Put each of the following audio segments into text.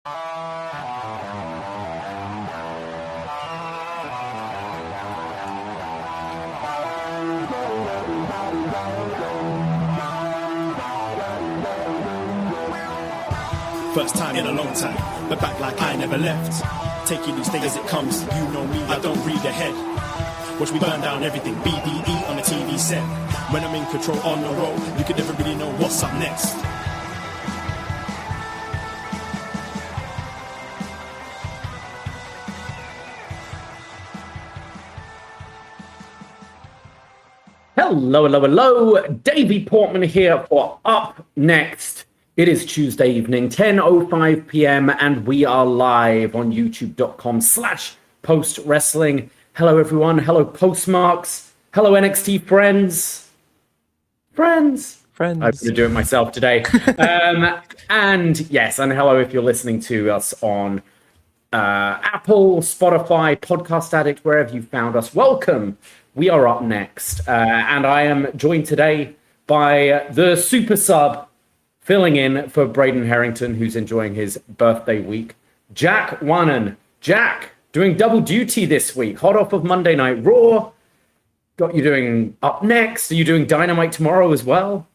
First time in a long time, but back like I never left. Taking each day as it comes, you know me, I don't read ahead. Watch me burn down everything, BBE on the TV set. When I'm in control on the road, you could never really know what's up next. Hello. Davie Portman here for Up Next. It is Tuesday evening, 10:05 p.m. and we are live on youtube.com/post wrestling. Hello, everyone. Hello, postmarks. Hello, NXT friends. Friends. I'm going to do it myself today. And yes, and hello if you're listening to us on Apple, Spotify, Podcast Addict, wherever you found us. Welcome. We are Up Next. And I am joined today by the super sub filling in for Braden Harrington, who's enjoying his birthday week, Jack Wannan. Jack, doing double duty this week, hot off of Monday Night Raw. Got you doing Up Next. Are you doing Dynamite tomorrow as well?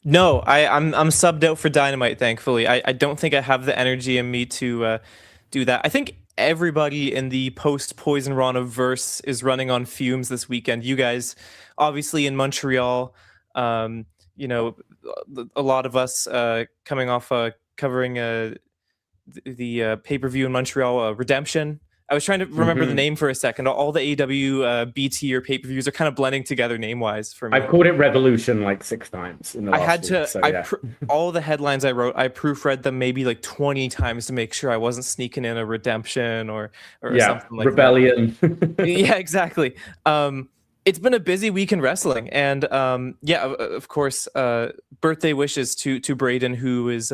No, I'm subbed out for Dynamite, thankfully. I don't think I have the energy in me to do that. I think everybody in the post-Poisonrana verse is running on fumes this weekend. You guys, obviously in Montreal, you know, a lot of us coming off covering the pay-per-view in Montreal, Redemption. I was trying to remember the name for a second. All the AEW BT or pay-per-views are kind of blending together name-wise for me. I've called it Revolution like 6 times in the last week, so yeah. All the headlines I wrote, I proofread them maybe like 20 times to make sure I wasn't sneaking in a Redemption or something like Rebellion. That. Yeah, exactly. It's been a busy week in wrestling, and of course, birthday wishes to Braden, who is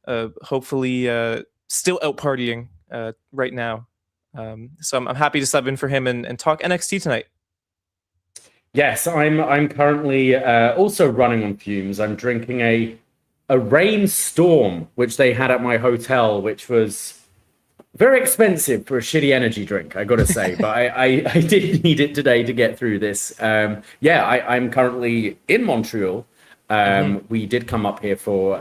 hopefully still out partying right now. So I'm happy to sub in for him and talk NXT tonight. Yes, I'm currently also running on fumes. I'm drinking a Rainstorm, which they had at my hotel, which was very expensive for a shitty energy drink, I got to say. But I did need it today to get through this. I'm currently in Montreal. We did come up here for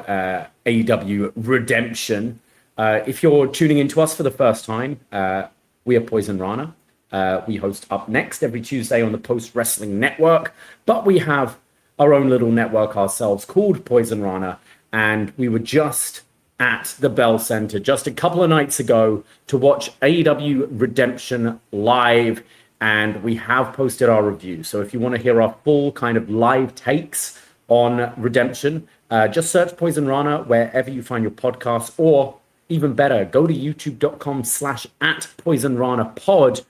AEW Redemption. If you're tuning into us for the first time, we are Poisonrana. We host Up Next every Tuesday on the Post Wrestling Network, but we have our own little network ourselves called Poisonrana, and we were just at the Bell Center just a couple of nights ago to watch AEW Redemption live, and we have posted our review. So if you want to hear our full kind of live takes on Redemption, just search Poisonrana wherever you find your podcasts, or even better, go to youtube.com/@PoisonRanaPod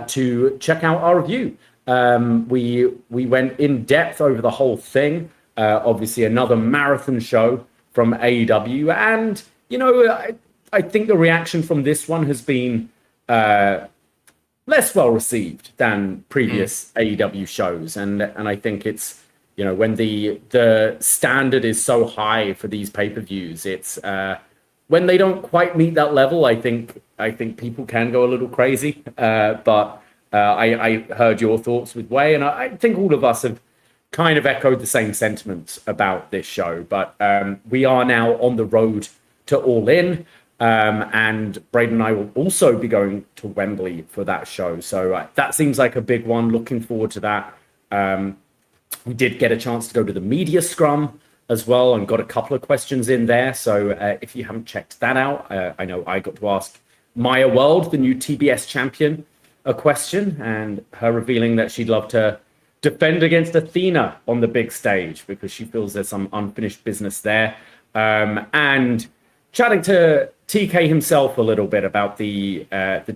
to check out our review. We went in depth over the whole thing. Obviously, another marathon show from AEW, and you know, I think the reaction from this one has been less well received than previous AEW shows, and I think it's, you know, when the standard is so high for these pay-per-views, it's when they don't quite meet that level, I think people can go a little crazy. But I heard your thoughts with Way, and I think all of us have kind of echoed the same sentiments about this show. But we are now on the road to All In, and Braden and I will also be going to Wembley for that show. So that seems like a big one. Looking forward to that. We did get a chance to go to the media scrum as well, and got a couple of questions in there. So if you haven't checked that out, I know I got to ask Maya World, the new TBS champion, a question, and her revealing that she'd love to defend against Athena on the big stage because she feels there's some unfinished business there. And chatting to TK himself a little bit about the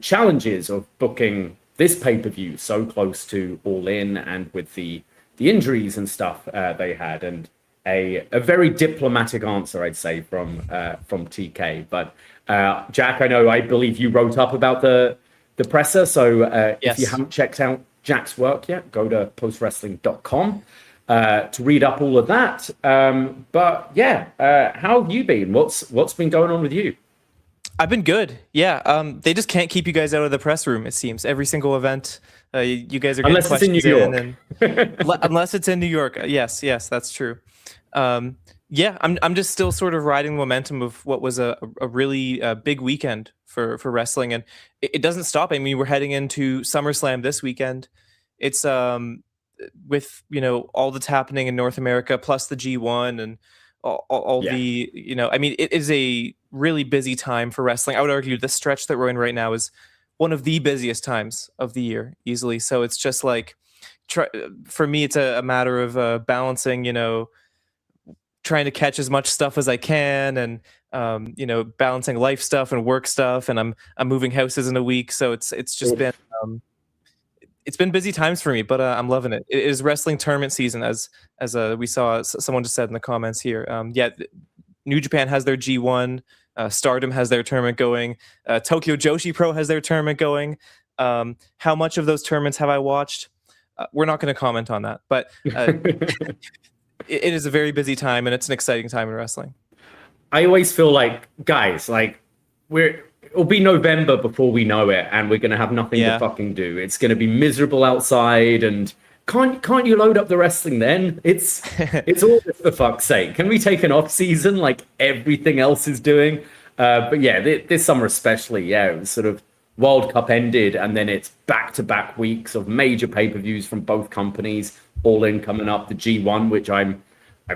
challenges of booking this pay-per-view so close to All In, and with the injuries and stuff they had, and a very diplomatic answer, I'd say, from TK. But Jack, I believe you wrote up about the presser. So yes. If you haven't checked out Jack's work yet, go to postwrestling.com to read up all of that. But yeah, how have you been? What's been going on with you? I've been good. Yeah. They just can't keep you guys out of the press room, it seems. Every single event, you guys are getting Unless it's in New questions York. and unless it's in New York. Yes, that's true. Yeah, I'm just still sort of riding the momentum of what was a really big weekend for wrestling, and it doesn't stop. I mean, we're heading into SummerSlam this weekend. It's with all that's happening in North America, plus the G1 and all the I mean, it is a really busy time for wrestling. I would argue the stretch that we're in right now is one of the busiest times of the year, easily. So it's just like, for me, it's a matter of balancing, trying to catch as much stuff as I can, and balancing life stuff and work stuff. And I'm moving houses in a week, so it's just been it's been busy times for me, but I'm loving it. It is wrestling tournament season, as we saw someone just said in the comments here. New Japan has their G1, Stardom has their tournament going, Tokyo Joshi Pro has their tournament going. How much of those tournaments have I watched? We're not going to comment on that, but it is a very busy time, and it's an exciting time in wrestling. I always feel like, guys, like it'll be November before we know it, and we're going to have nothing to fucking do. It's going to be miserable outside, and can't you load up the wrestling then? It's August, for fuck's sake. Can we take an off season like everything else is doing? But yeah, this summer especially, it was sort of World Cup ended, and then it's back-to-back weeks of major pay-per-views from both companies, all in coming up. The G1, which I've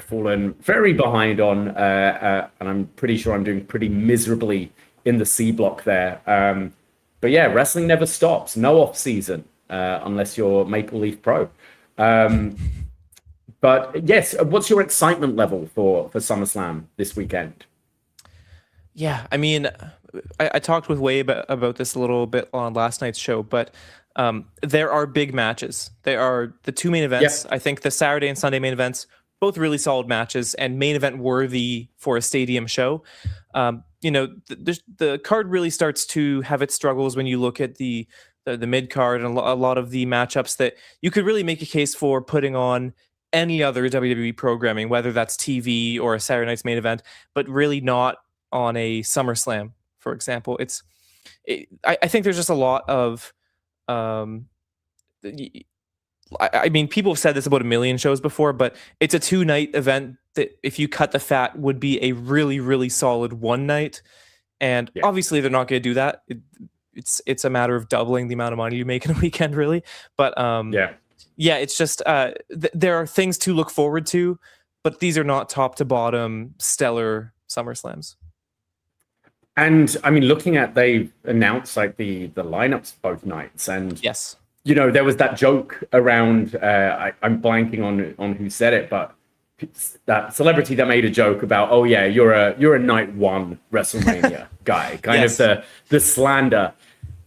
fallen very behind on, and I'm pretty sure I'm doing pretty miserably in the C block there. But yeah, wrestling never stops. No off season unless you're Maple Leaf Pro. But yes, what's your excitement level for SummerSlam this weekend? Yeah, I mean, I talked with Wade about this a little bit on last night's show, but there are big matches. There are the two main events. Yep. I think the Saturday and Sunday main events, both really solid matches and main event worthy for a stadium show. The card really starts to have its struggles when you look at the mid card and a lot of the matchups that you could really make a case for putting on any other WWE programming, whether that's TV or a Saturday night's main event, but really not on a SummerSlam, for example. I think there's just a lot of I mean, people have said this about a million shows before, but it's a 2-night event that, if you cut the fat, would be a really, really solid 1 night. And obviously they're not going to do that. It's a matter of doubling the amount of money you make in a weekend, really. But it's just there are things to look forward to, but these are not top to bottom stellar SummerSlams. And I mean, looking at, they've announced like the lineups both nights, and yes. There was that joke around, I'm blanking on who said it, but that celebrity that made a joke about, oh yeah, you're a night one WrestleMania guy, kind of the slander.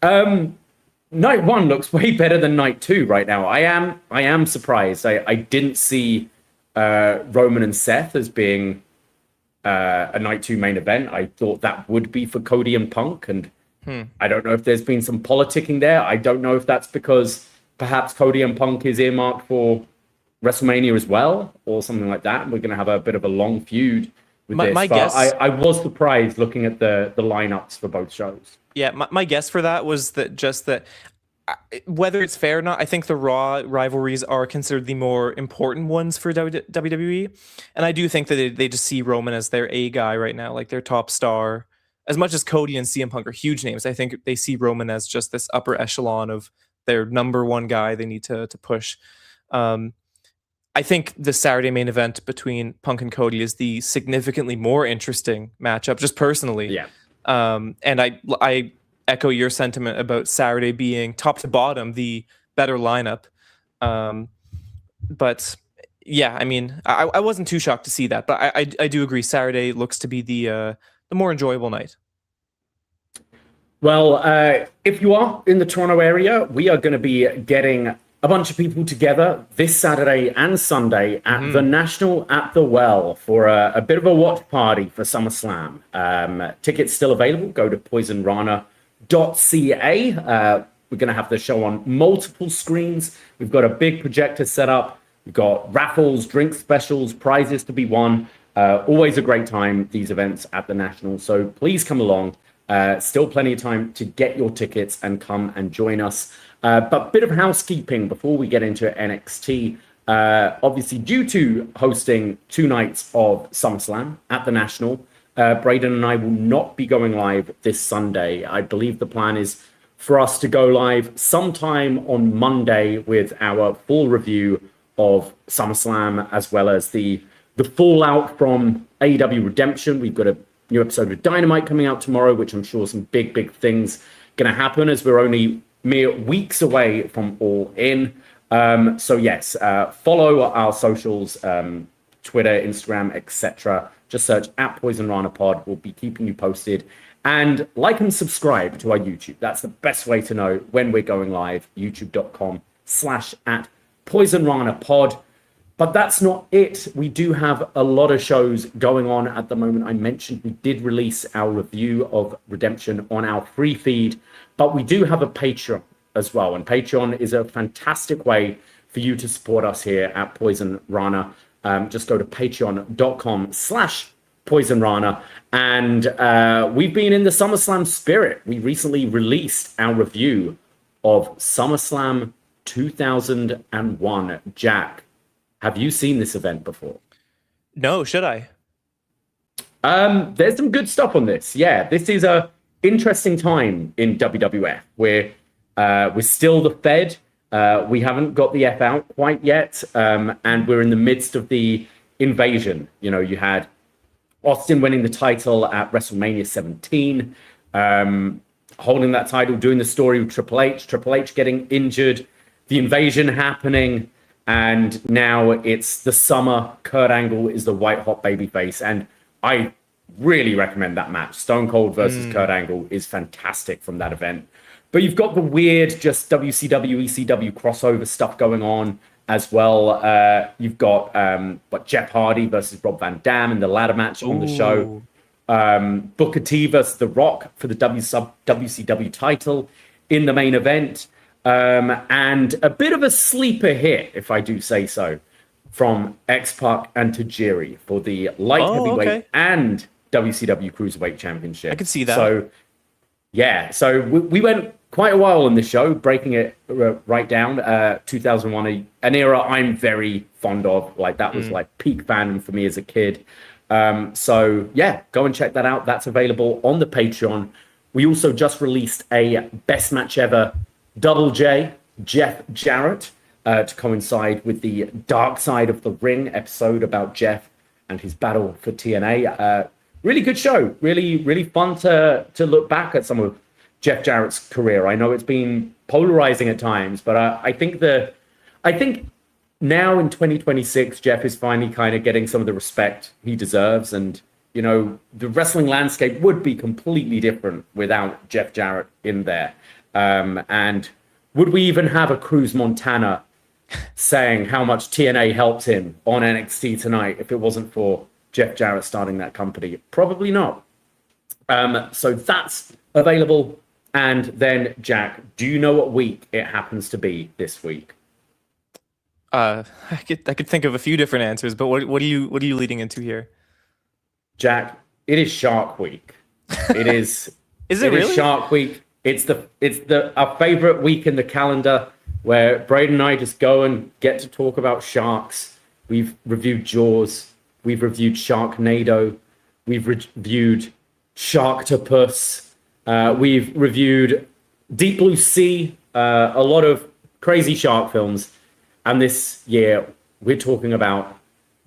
Night one looks way better than night two right now. I am surprised. I didn't see Roman and Seth as being a night two main event. I thought that would be for Cody and Punk, and I don't know if there's been some politicking there. I don't know if that's because perhaps Cody and Punk is earmarked for WrestleMania as well, or something like that. We're going to have a bit of a long feud with this. But guess, I was surprised looking at the lineups for both shows. Yeah, my guess for that was that whether it's fair or not, I think the Raw rivalries are considered the more important ones for WWE. And I do think that they just see Roman as their A guy right now, like their top star. As much as Cody and CM Punk are huge names, I think they see Roman as just this upper echelon of their number one guy they need to push. I think the Saturday main event between Punk and Cody is the significantly more interesting matchup, just personally. Yeah. And I echo your sentiment about Saturday being top to bottom the better lineup. But yeah, I mean, I wasn't too shocked to see that, but I do agree. Saturday looks to be the more enjoyable night. Well, if you are in the Toronto area, we are going to be getting a bunch of people together this Saturday and Sunday at the National at the Well for a bit of a watch party for SummerSlam. Tickets still available. Go to Poisonrana.ca. We're going to have the show on multiple screens. We've got a big projector set up. We've got raffles, drink specials, prizes to be won. Always a great time, these events at the National. So please come along. Still plenty of time to get your tickets and come and join us. But bit of housekeeping before we get into NXT. Obviously, due to hosting 2 nights of SummerSlam at the National, Braden and I will not be going live this Sunday. I believe the plan is for us to go live sometime on Monday with our full review of SummerSlam, as well as the fallout from AEW Redemption. We've got a new episode of Dynamite coming out tomorrow, which I'm sure some big things going to happen, as we're only mere weeks away from All In. So yes, follow our socials, Twitter, Instagram, etc. Just search at Poisonrana Pod. We'll be keeping you posted. And like and subscribe to our YouTube. That's the best way to know when we're going live, youtube.com/@PoisonranaPod. But that's not it. We do have a lot of shows going on at the moment. I mentioned we did release our review of Redemption on our free feed, but we do have a Patreon as well. And Patreon is a fantastic way for you to support us here at Poison Rana. Just go to patreon.com/PoisonRana. And we've been in the SummerSlam spirit. We recently released our review of SummerSlam 2001. Jack, have you seen this event before? No, should I? There's some good stuff on this. Yeah, this is a interesting time in WWF where we're still the Fed. We haven't got the F out quite yet. And we're in the midst of the invasion. You know, you had Austin winning the title at WrestleMania 17, holding that title, doing the story with Triple H getting injured, the invasion happening, and now it's the summer. Kurt Angle is the white hot babyface, and I really recommend that match. Stone Cold versus Kurt Angle is fantastic from that event. But you've got the weird just WCW, ECW crossover stuff going on as well. You've got Jeff Hardy versus Rob Van Dam in the ladder match on the show. Booker T versus The Rock for the WCW title in the main event. And a bit of a sleeper hit, if I do say so, from X-Pac and Tajiri for the light heavyweight and WCW Cruiserweight Championship. I can see that. So, yeah. So we went quite a while on this show, breaking it right down. 2001, an era I'm very fond of. Like, that was like peak fandom for me as a kid. So yeah, go and check that out. That's available on the Patreon. We also just released a Best Match Ever Double J, Jeff Jarrett, to coincide with the Dark Side of the Ring episode about Jeff and his battle for TNA. Really good show. Really fun to look back at some of Jeff Jarrett's career. I know it's been polarizing at times, but I think now in 2026, Jeff is finally kind of getting some of the respect he deserves. And, you know, the wrestling landscape would be completely different without Jeff Jarrett in there. And would we even have a Cruz Montana saying how much TNA helped him on NXT tonight if it wasn't for Jeff Jarrett starting that company? Probably not. So that's available. And then, Jack, do you know what week it happens to be this week? I could think of a few different answers, but what are you leading into here? Jack, it is Shark Week. It is. Is it really? Is Shark Week. It's our favorite week in the calendar, where Braden and I just go and get to talk about sharks. We've reviewed Jaws. We've reviewed Sharknado. We've reviewed Sharktopus. We've reviewed Deep Blue Sea. A lot of crazy shark films. And this year, we're talking about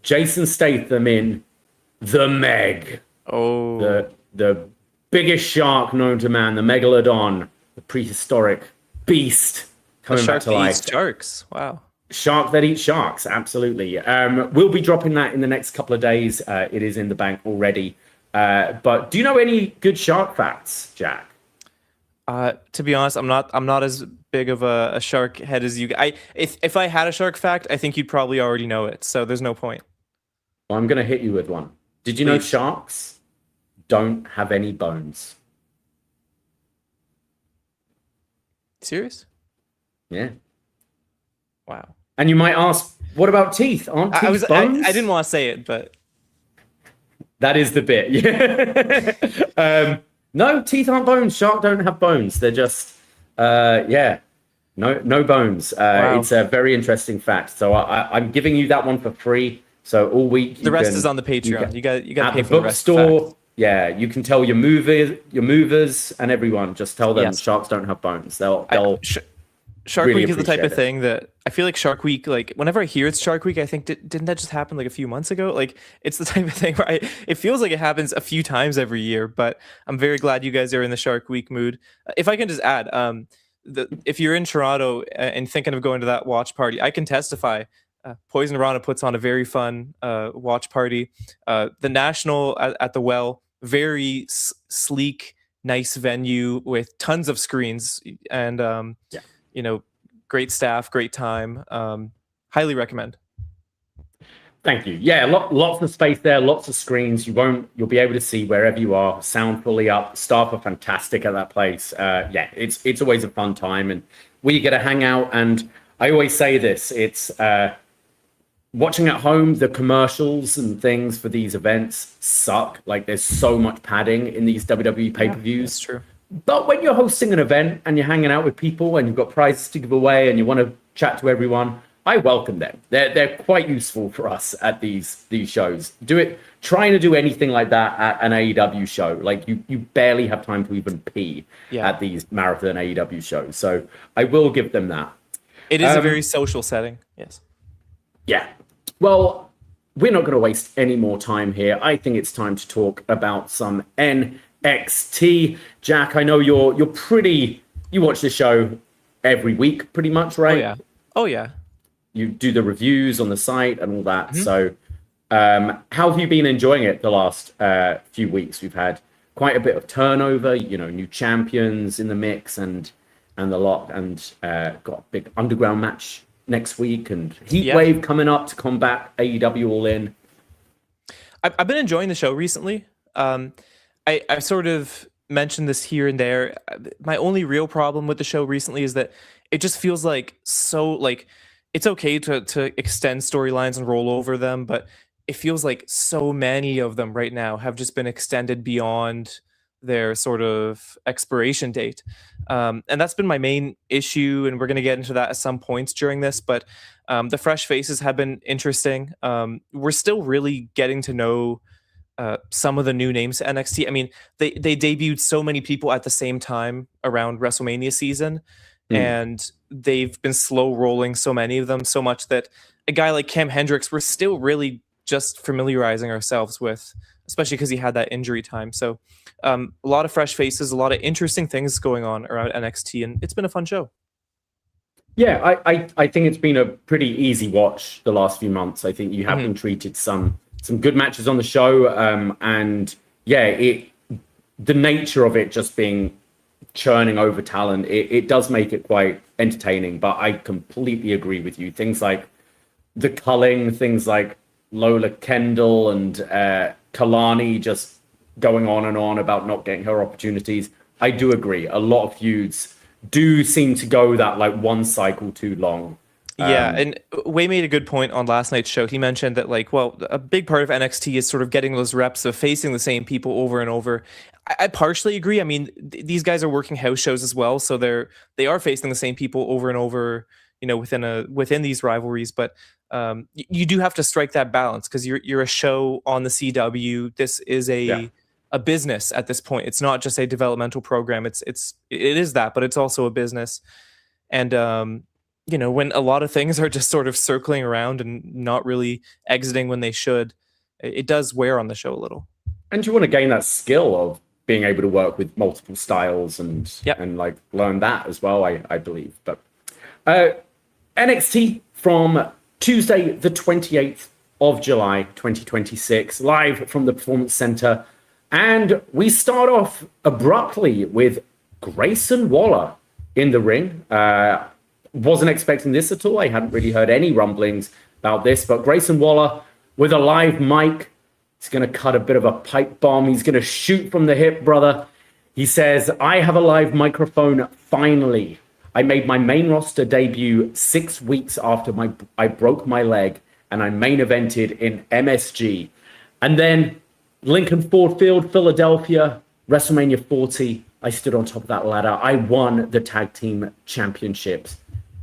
Jason Statham in The Meg. Oh. The biggest shark known to man, the megalodon, the prehistoric beast coming back to life. Eats sharks. Wow. Shark that eats sharks, absolutely. We'll be dropping that in the next couple of days. It is in the bank already. But do you know any good shark facts, Jack? To be honest, I'm not as big of a shark head as you. If I had a shark fact, I think you'd probably already know it. So there's no point. Well, I'm going to hit you with one. Did you know sharks don't have any bones? Serious? Yeah. Wow. And you might ask, what about teeth? Aren't teeth bones? I didn't want to say it, but that is the bit. Yeah. No, teeth aren't bones. Shark don't have bones. They're just, no bones. Wow. It's a very interesting fact. So I'm giving you that one for free. So all week the rest is on the Patreon. You got to pay at for the the rest. bookstore. Yeah, you can tell your movers, and everyone. Just tell them sharks don't have bones. They'll Shark really Week is the type of appreciate it. thing that I feel like Shark Week, like whenever I hear it's Shark Week, I think didn't that just happen like a fefew months ago? Like it's the type of thing where it feels like it happens a few times every year, but I'm very glad you guys are in the Shark Week mood. If I can just add, if you're in Toronto and thinking of going to that watch party, I can testify. Poisonrana puts on a very fun watch party. The National at the Well, very sleek, nice venue with tons of screens and great staff, great time. Highly recommend. Thank you. Yeah, lots of space there, lots of screens. You'll be able to see wherever you are. Sound fully up. Staff are fantastic at that place. It's always a fun time, and we get to hang out. And I always say this: it's watching at home. The commercials and things for these events suck. Like there's so much padding in these WWE pay-per-views. That's true. But when you're hosting an event and you're hanging out with people and you've got prizes to give away and you want to chat to everyone, I welcome them. They're quite useful for us at these shows. Trying to do anything like that at an AEW show, like you barely have time to even pee at these marathon AEW shows. So I will give them that. It is a very social setting. Yes. Yeah. Well, we're not going to waste any more time here. I think it's time to talk about some NXT. Jack, I know you watch the show every week pretty much, right? Oh yeah. You do the reviews on the site and all that. Mm-hmm. So how have you been enjoying it the last few weeks? We've had quite a bit of turnover, new champions in the mix and the lot, and got a big underground match next week and Heatwave coming up to combat AEW All In. I've been enjoying the show recently. I sort of mentioned this here and there. My only real problem with the show recently is that it just feels like it's okay to extend storylines and roll over them, but it feels like so many of them right now have just been extended beyond their sort of expiration date. And that's been my main issue, and we're going to get into that at some points during this, but the fresh faces have been interesting. We're still really getting to know some of the new names to NXT. I mean, they debuted so many people at the same time around WrestleMania season, and they've been slow rolling so many of them, so much that a guy like Kam Hendrix, we're still really just familiarizing ourselves with, especially because he had that injury time. So a lot of fresh faces, a lot of interesting things going on around NXT, and it's been a fun show. Yeah, I think it's been a pretty easy watch the last few months. I think you have been treated some good matches on the show, and the nature of it just being churning over talent, it does make it quite entertaining. But I completely agree with you. Things like the culling, things like Lola Kendall and Kalani just going on and on about not getting her opportunities. I do agree. A lot of feuds do seem to go that one cycle too long. And Way made a good point on last night's show. He mentioned that a big part of NXT is sort of getting those reps of facing the same people over and over. I partially agree. I mean, these guys are working house shows as well, so they are facing the same people over and over, within these rivalries. But you do have to strike that balance, because you're a show on the CW. This is a business at this point. It's not just a developmental program. It is that, but it's also a business. And when a lot of things are just sort of circling around and not really exiting when they should, it does wear on the show a little. And you want to gain that skill of being able to work with multiple styles and learn that as well, I believe. But NXT from Tuesday, the 28th of July, 2026, live from the Performance Center. And we start off abruptly with Grayson Waller in the ring. Wasn't expecting this at all. I hadn't really heard any rumblings about this, but Grayson Waller with a live mic. He's going to cut a bit of a pipe bomb. He's going to shoot from the hip, brother. He says, I have a live microphone, finally. I made my main roster debut 6 weeks after I broke my leg, and I main evented in MSG. And then Lincoln Ford Field, Philadelphia, WrestleMania 40, I stood on top of that ladder. I won the tag team championships,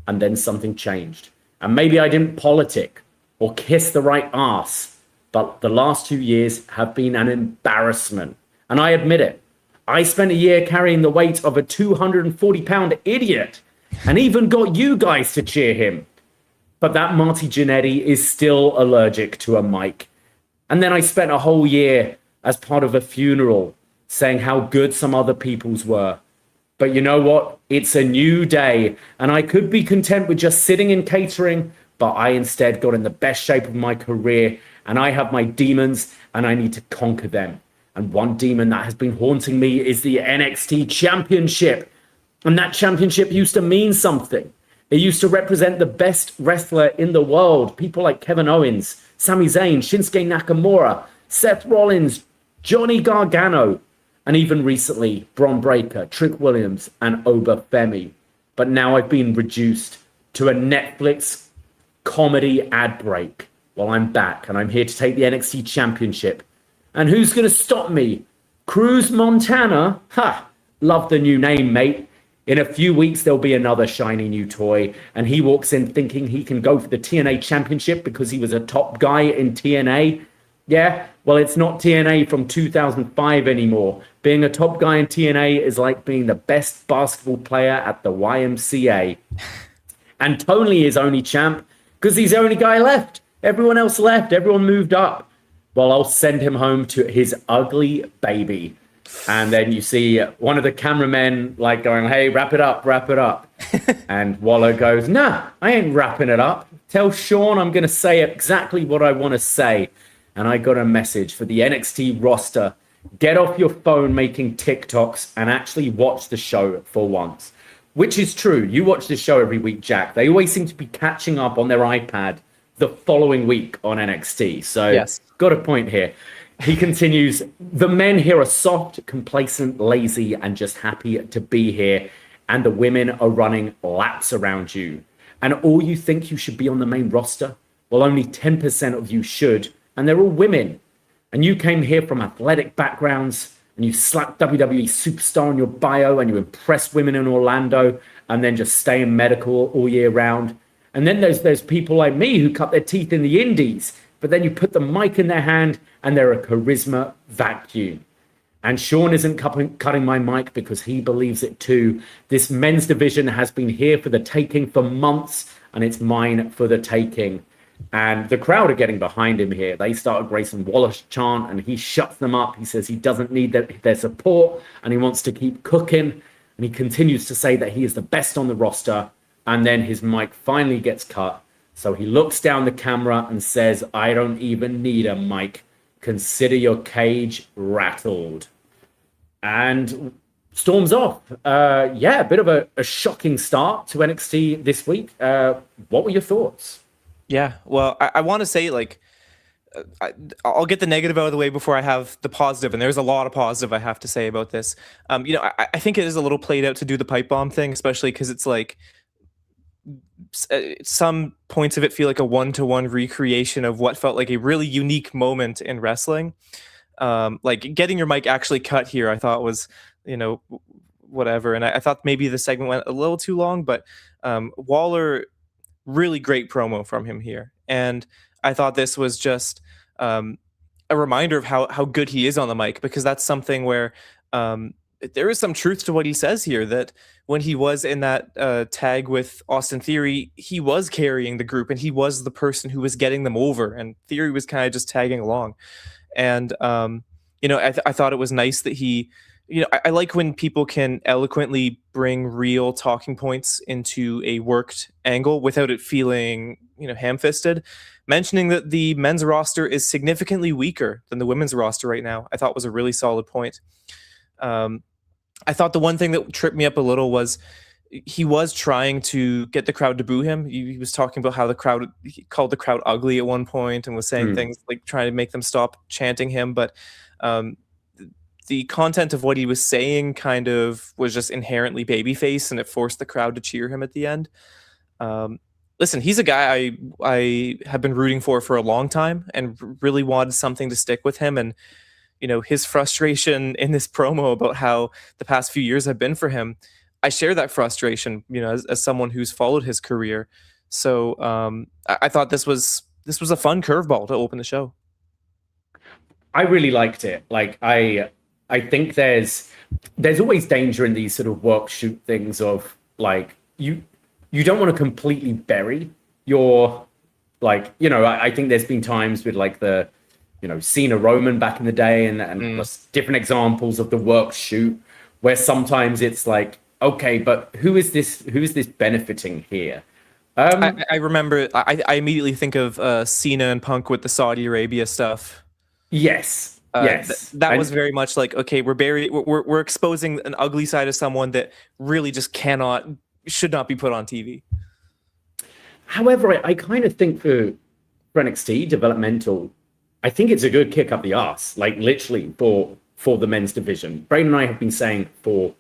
and then something changed. And maybe I didn't politic or kiss the right ass, but the last 2 years have been an embarrassment. And I admit it. I spent a year carrying the weight of a 240-pound idiot and even got you guys to cheer him. But that Marty Jannetty is still allergic to a mic. And then I spent a whole year as part of a funeral saying how good some other people's were. But you know what? It's a new day, and I could be content with just sitting in catering, but I instead got in the best shape of my career, and I have my demons, and I need to conquer them. And one demon that has been haunting me is the NXT Championship. And that championship used to mean something. It used to represent the best wrestler in the world. People like Kevin Owens, Sami Zayn, Shinsuke Nakamura, Seth Rollins, Johnny Gargano, and even recently, Bron Breakker, Trick Williams, and Oba Femi. But now I've been reduced to a Netflix comedy ad break. Well, I'm back, and I'm here to take the NXT Championship. And who's going to stop me? Cruz Montana? Ha! Love the new name, mate. In a few weeks, there'll be another shiny new toy, and he walks in thinking he can go for the TNA Championship because he was a top guy in TNA. Yeah, well, it's not TNA from 2005 anymore. Being a top guy in TNA is like being the best basketball player at the YMCA. And Tony is only champ because he's the only guy left. Everyone else left. Everyone moved up. Well, I'll send him home to his ugly baby. And then you see one of the cameramen like going, hey, wrap it up, wrap it up. And Waller goes, nah, I ain't wrapping it up. Tell Sean I'm going to say exactly what I want to say. And I got a message for the NXT roster. Get off your phone making TikToks and actually watch the show for once. Which is true. You watch this show every week, Jack. They always seem to be catching up on their iPad the following week on NXT. So, yes. Got a point here. He continues, the men here are soft, complacent, lazy, and just happy to be here. And the women are running laps around you. And all you think you should be on the main roster? Well, only 10% of you should. And they're all women. And you came here from athletic backgrounds, and you slapped WWE superstar on your bio, and you impressed women in Orlando, and then just stay in medical all year round. And then there's people like me who cut their teeth in the indies, but then you put the mic in their hand, and they're a charisma vacuum. And Sean isn't cutting my mic because he believes it too. This men's division has been here for the taking for months, and it's mine for the taking. And the crowd are getting behind him here. They start a Grayson Waller chant, and he shuts them up. He says he doesn't need their support, and he wants to keep cooking. And he continues to say that he is the best on the roster. And then his mic finally gets cut. So he looks down the camera and says, I don't even need a mic. Consider your cage rattled. And storms off. A bit of a shocking start to NXT this week. What were your thoughts? Yeah, well, I want to say, like, I'll get the negative out of the way before I have the positive, and there's a lot of positive I have to say about this. I think it is a little played out to do the pipe bomb thing, especially because it's like some points of it feel like a one-to-one recreation of what felt like a really unique moment in wrestling. Like getting your mic actually cut here, I thought was, whatever. And I thought maybe the segment went a little too long, but Waller, really great promo from him here. And I thought this was just a reminder of how good he is on the mic, because that's something where there is some truth to what he says here, that when he was in that tag with Austin Theory, he was carrying the group and he was the person who was getting them over, and Theory was kind of just tagging along. And, I thought it was nice that he, I like when people can eloquently bring real talking points into a worked angle without it feeling, ham-fisted. Mentioning that the men's roster is significantly weaker than the women's roster right now, I thought was a really solid point. I thought the one thing that tripped me up a little was he was trying to get the crowd to boo him. He was talking about how he called the crowd ugly at one point and was saying things like trying to make them stop chanting him. But the content of what he was saying kind of was just inherently babyface, and it forced the crowd to cheer him at the end. Listen, he's a guy I have been rooting for a long time and really wanted something to stick with him. And, his frustration in this promo about how the past few years have been for him. I share that frustration, as someone who's followed his career. So I thought this was a fun curveball to open the show. I really liked it. Like I think there's always danger in these sort of work shoot things of like you don't want to completely bury your like, I think there's been times with like the Cena Roman back in the day and just different examples of the work shoot where sometimes it's like, okay, but who is this benefiting here? I remember I immediately think of Cena and Punk with the Saudi Arabia stuff. Yes. Yes. That was very much like, okay, we're exposing an ugly side of someone that really just should not be put on TV. However, I kind of think for NXT developmental, I think it's a good kick up the arse, like literally for the men's division. Braden and I have been saying for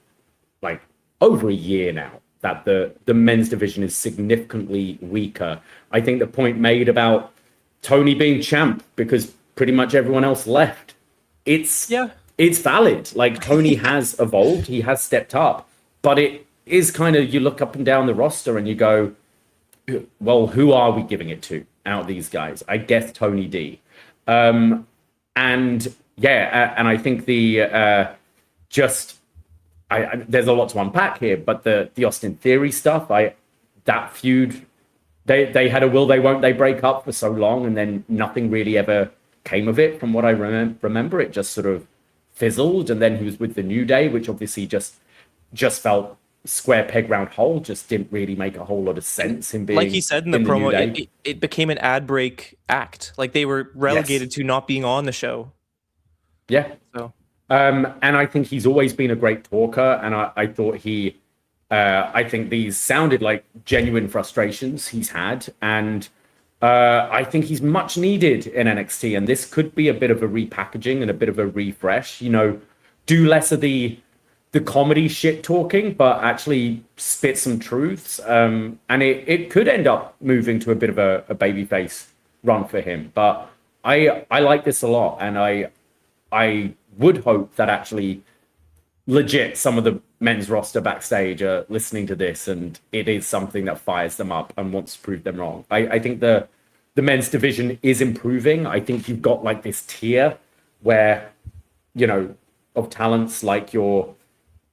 like over a year now that the men's division is significantly weaker. I think the point made about Tony being champ because pretty much everyone else left. It's valid. Like Tony has evolved, he has stepped up, but it is kind of, you look up and down the roster and you go, well, who are we giving it to out of these guys? I guess Tony D. And I think there's a lot to unpack here, but the Austin Theory stuff, that feud, they had a will they won't they break up for so long, and then nothing really ever came of it. From what I remember, it just sort of fizzled, and then he was with the New Day, which obviously just felt square peg round hole, just didn't really make a whole lot of sense. Him being, like he said in the promo, it became an ad break act. Like they were relegated to not being on the show. Yeah. So. And I think he's always been a great talker, and I thought I think these sounded like genuine frustrations he's had, and I think he's much needed in NXT, and this could be a bit of a repackaging and a bit of a refresh. Do less of the comedy shit talking, but actually spit some truths. And it could end up moving to a bit of a babyface run for him. But I like this a lot, and I would hope that actually legit some of the men's roster backstage are listening to this, and it is something that fires them up and wants to prove them wrong. I think the men's division is improving. I think you've got like this tier where, of talents like your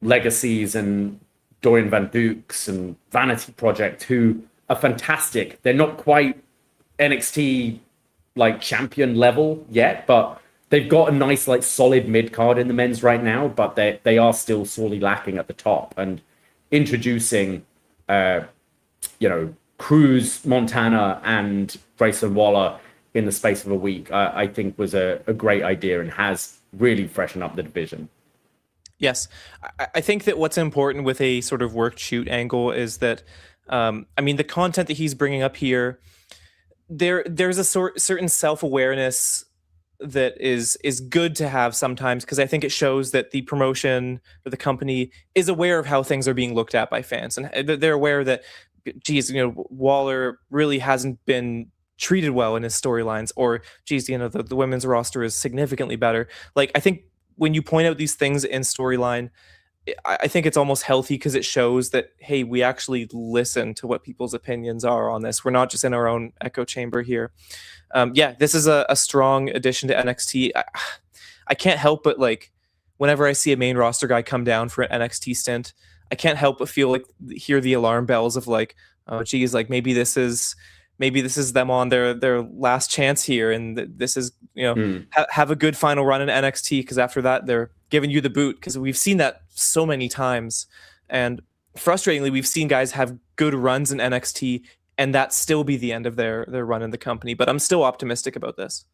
Legacies and Dorian Van Dukes and Vanity Project, who are fantastic. They're not quite NXT like champion level yet, but they've got a nice like solid mid card in the men's right now, but they are still sorely lacking at the top. And introducing Cruz Montana and Grayson Waller in the space of a week, I think was a great idea and has really freshened up the division. Yes. I think that what's important with a sort of work shoot angle is that, the content that he's bringing up here, there's a certain self-awareness that is good to have sometimes, because I think it shows that the promotion or the company is aware of how things are being looked at by fans, and they're aware that, geez, Waller really hasn't been treated well in his storylines, or geez, the women's roster is significantly better. Like, I think when you point out these things in storyline, I think it's almost healthy, because it shows that, hey, we actually listen to what people's opinions are on this. We're not just in our own echo chamber here. This is a strong addition to NXT. I can't help but, like, whenever I see a main roster guy come down for an NXT stint, I can't help but hear the alarm bells of like, oh geez, like maybe this is them on their last chance here, and this is have a good final run in NXT, because after that they're giving you the boot, because we've seen that so many times, and frustratingly we've seen guys have good runs in NXT and that still be the end of their run in the company. But I'm still optimistic about this.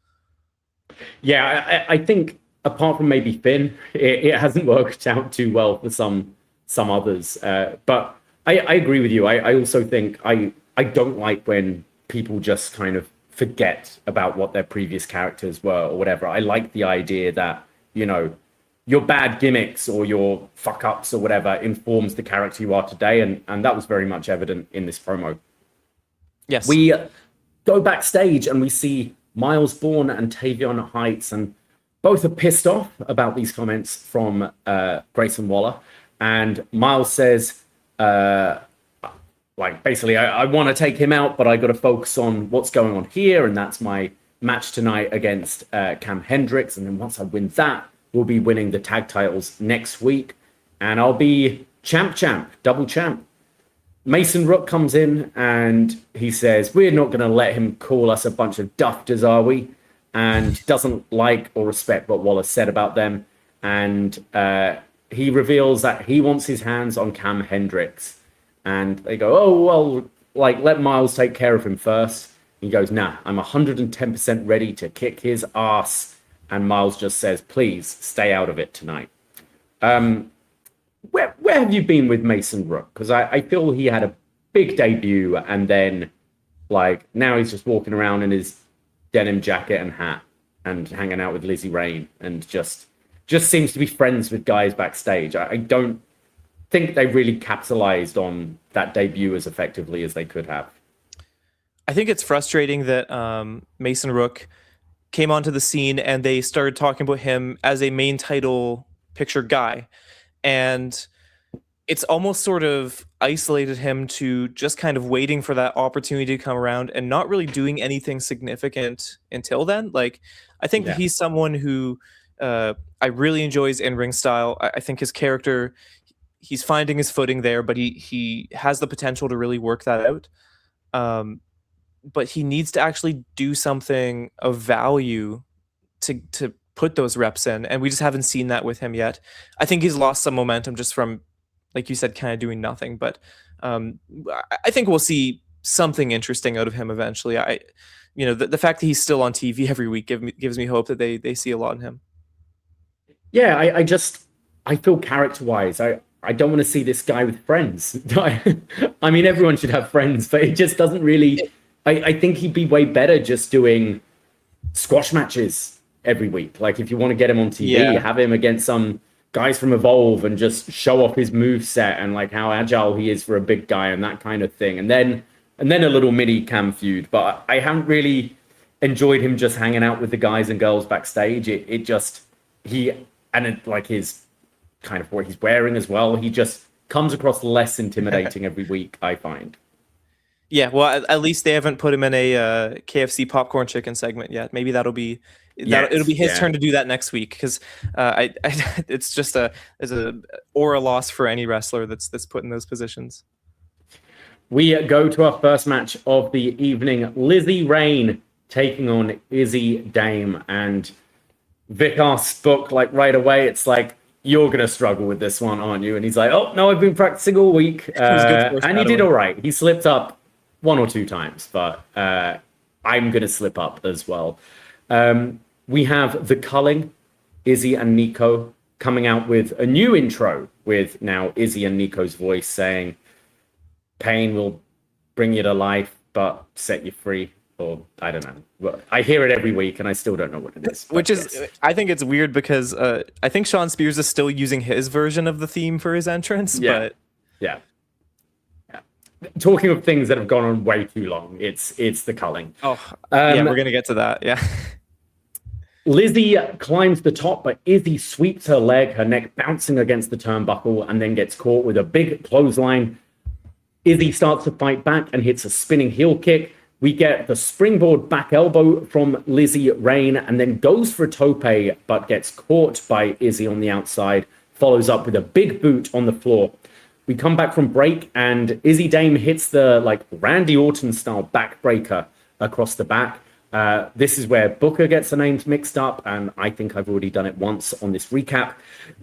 Yeah, I think apart from maybe Finn, it hasn't worked out too well for some others. But I agree with you. I also think I don't like when people just kind of forget about what their previous characters were or whatever. I like the idea that, your bad gimmicks or your fuck ups or whatever informs the character you are today. And that was very much evident in this promo. Yes. We go backstage and we see Myles Borne and Tavion Heights, and Both are pissed off about these comments from Grayson Waller. And Myles says, basically, I want to take him out, but I got to focus on what's going on here. And that's my match tonight against Kam Hendrix. And then once I win that, we'll be winning the tag titles next week. And I'll be champ, double champ. Mason Rook comes in and he says, we're not going to let him call us a bunch of dufters, are we? And doesn't like or respect what Waller said about them. And he reveals that he wants his hands on Kam Hendrix. And they go, oh, well, let Myles take care of him first. He goes, nah, I'm 110% ready to kick his ass. And Myles just says, please stay out of it tonight. Where have you been with Mason Rook? Because I feel he had a big debut and then now he's just walking around in his denim jacket and hat and hanging out with Lizzy Rain and just seems to be friends with guys backstage. I don't think they really capitalized on that debut as effectively as they could have. I think it's frustrating that Mason Rook came onto the scene and they started talking about him as a main title picture guy. And it's almost sort of isolated him to just kind of waiting for that opportunity to come around and not really doing anything significant until then. I think that he's someone who I really enjoy his in-ring style. I think his character, he's finding his footing there, but he has the potential to really work that out. But he needs to actually do something of value to put those reps in, and we just haven't seen that with him yet. I think he's lost some momentum just from, like you said, kind of doing nothing. But I think we'll see something interesting out of him eventually. The fact that he's still on TV every week gives me hope that they see a lot in him. Yeah, I feel character-wise, I don't want to see this guy with friends. I mean, everyone should have friends, but it just doesn't really. I think he'd be way better just doing squash matches every week. If you want to get him on TV, have him against some guys from Evolve and just show off his moveset and how agile he is for a big guy and that kind of thing. And then a little mini Kam feud. But I haven't really enjoyed him just hanging out with the guys and girls backstage. His kind of what he's wearing as well. He just comes across less intimidating every week, I find. Yeah, well, at least they haven't put him in a KFC popcorn chicken segment yet. Maybe it'll be his turn to do that next week, because it's just a loss for any wrestler that's put in those positions. We go to our first match of the evening. Lizzy Rain taking on Izzy Dame, and Vic asks Book right away. It's you're going to struggle with this one, aren't you? And he's like, oh, no, I've been practicing all week. And he did all right. He slipped up one or two times, but I'm going to slip up as well. We have The Culling, Izzy and Nico, coming out with a new intro with now Izzy and Nico's voice saying, pain will bring you to life, but set you free. Or I don't know. Well, I hear it every week and I still don't know what it is. Which is, I think it's weird because I think Sean Spears is still using his version of the theme for his entrance. Yeah. Talking of things that have gone on way too long, it's The Culling. Oh, yeah, we're going to get to that. Yeah. Lizzy climbs the top, but Izzy sweeps her leg, her neck bouncing against the turnbuckle, and then gets caught with a big clothesline. Izzy starts to fight back and hits a spinning heel kick. We get the springboard back elbow from Lizzy Rain and then goes for a tope, but gets caught by Izzy on the outside, follows up with a big boot on the floor. We come back from break and Izzy Dame hits the Randy Orton style backbreaker across the back. This is where Booker gets the names mixed up, and I think I've already done it once on this recap.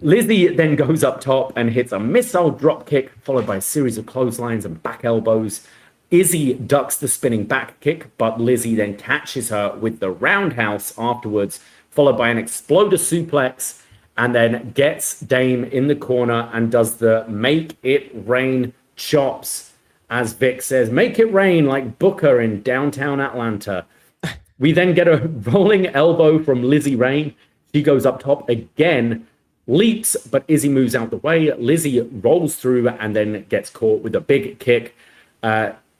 Lizzy then goes up top and hits a missile drop kick, followed by a series of clotheslines and back elbows. Izzy ducks the spinning back kick, but Lizzy then catches her with the roundhouse afterwards, followed by an exploder suplex, and then gets Dame in the corner and does the make it rain chops. As Vic says, make it rain like Booker in downtown Atlanta. We then get a rolling elbow from Lizzy Rain. She goes up top again, leaps, but Izzy moves out the way. Lizzy rolls through and then gets caught with a big kick.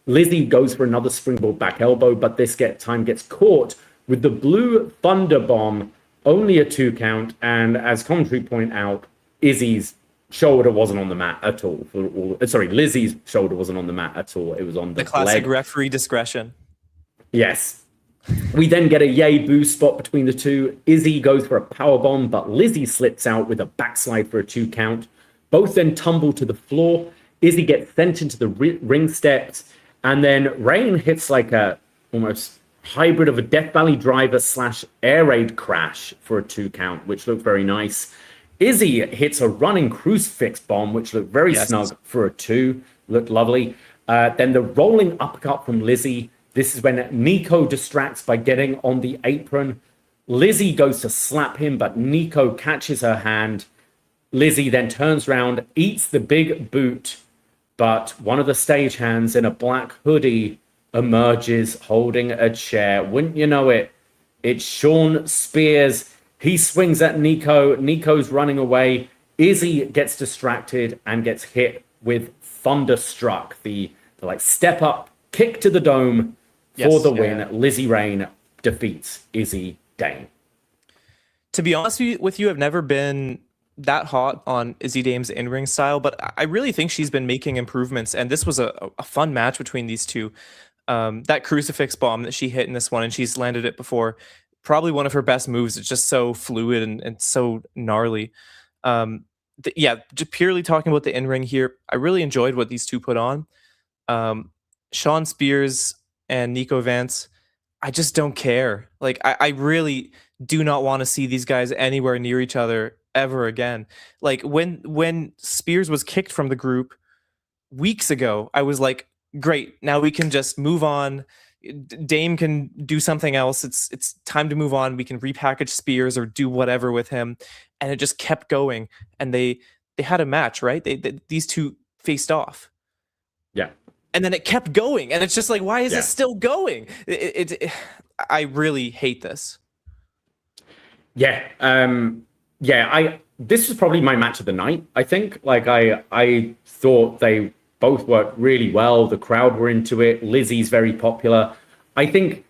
Lizzy goes for another springboard back elbow, but this time gets caught with the blue thunder bomb only a 2 count. And as commentary point out, Izzy's shoulder wasn't on the mat at all. Lizzy's shoulder wasn't on the mat at all. It was on the classic leg. referee discretion. Yes. We then get a yay boo spot between the two. Izzy goes for a powerbomb, but Lizzy slips out with a backslide for a 2 count. Both then tumble to the floor. Izzy gets sent into the ring steps, and then Rain hits like a almost hybrid of a Death Valley driver / air raid crash for a 2 count, which looked very nice. Izzy hits a running crucifix bomb, which looked very snug for a 2. Looked lovely. Then the rolling uppercut from Lizzy. This is when Nico distracts by getting on the apron. Lizzy goes to slap him, but Nico catches her hand. Lizzy then turns around, eats the big boot, but one of the stagehands in a black hoodie emerges holding a chair. Wouldn't you know it? It's Shawn Spears. He swings at Nico. Nico's running away. Izzy gets distracted and gets hit with Thunderstruck, the like step up kick to the dome for the win. Lizzy Rain defeats Izzy Dame. To be honest with you, I've never been that hot on Izzy Dame's in-ring style, but I really think she's been making improvements, and this was a fun match between these two. That crucifix bomb that she hit in this one, and she's landed it before, probably one of her best moves. It's just so fluid and so gnarly. Just purely talking about the in-ring here, I really enjoyed what these two put on. Shawn Spears and Nico Vance, I just don't care. Like, I really do not want to see these guys anywhere near each other ever again. Like, when Spears was kicked from the group weeks ago, I was like, great, now we can just move on. Dame can do something else. It's time to move on. We can repackage Spears or do whatever with him. And it just kept going. And they had a match, right? These two faced off. Yeah. And then it kept going. And it's just like, why is it still going? I really hate this. Yeah. This was probably my match of the night, I think. Like, I thought they both worked really well. The crowd were into it. Lizzy's very popular. I think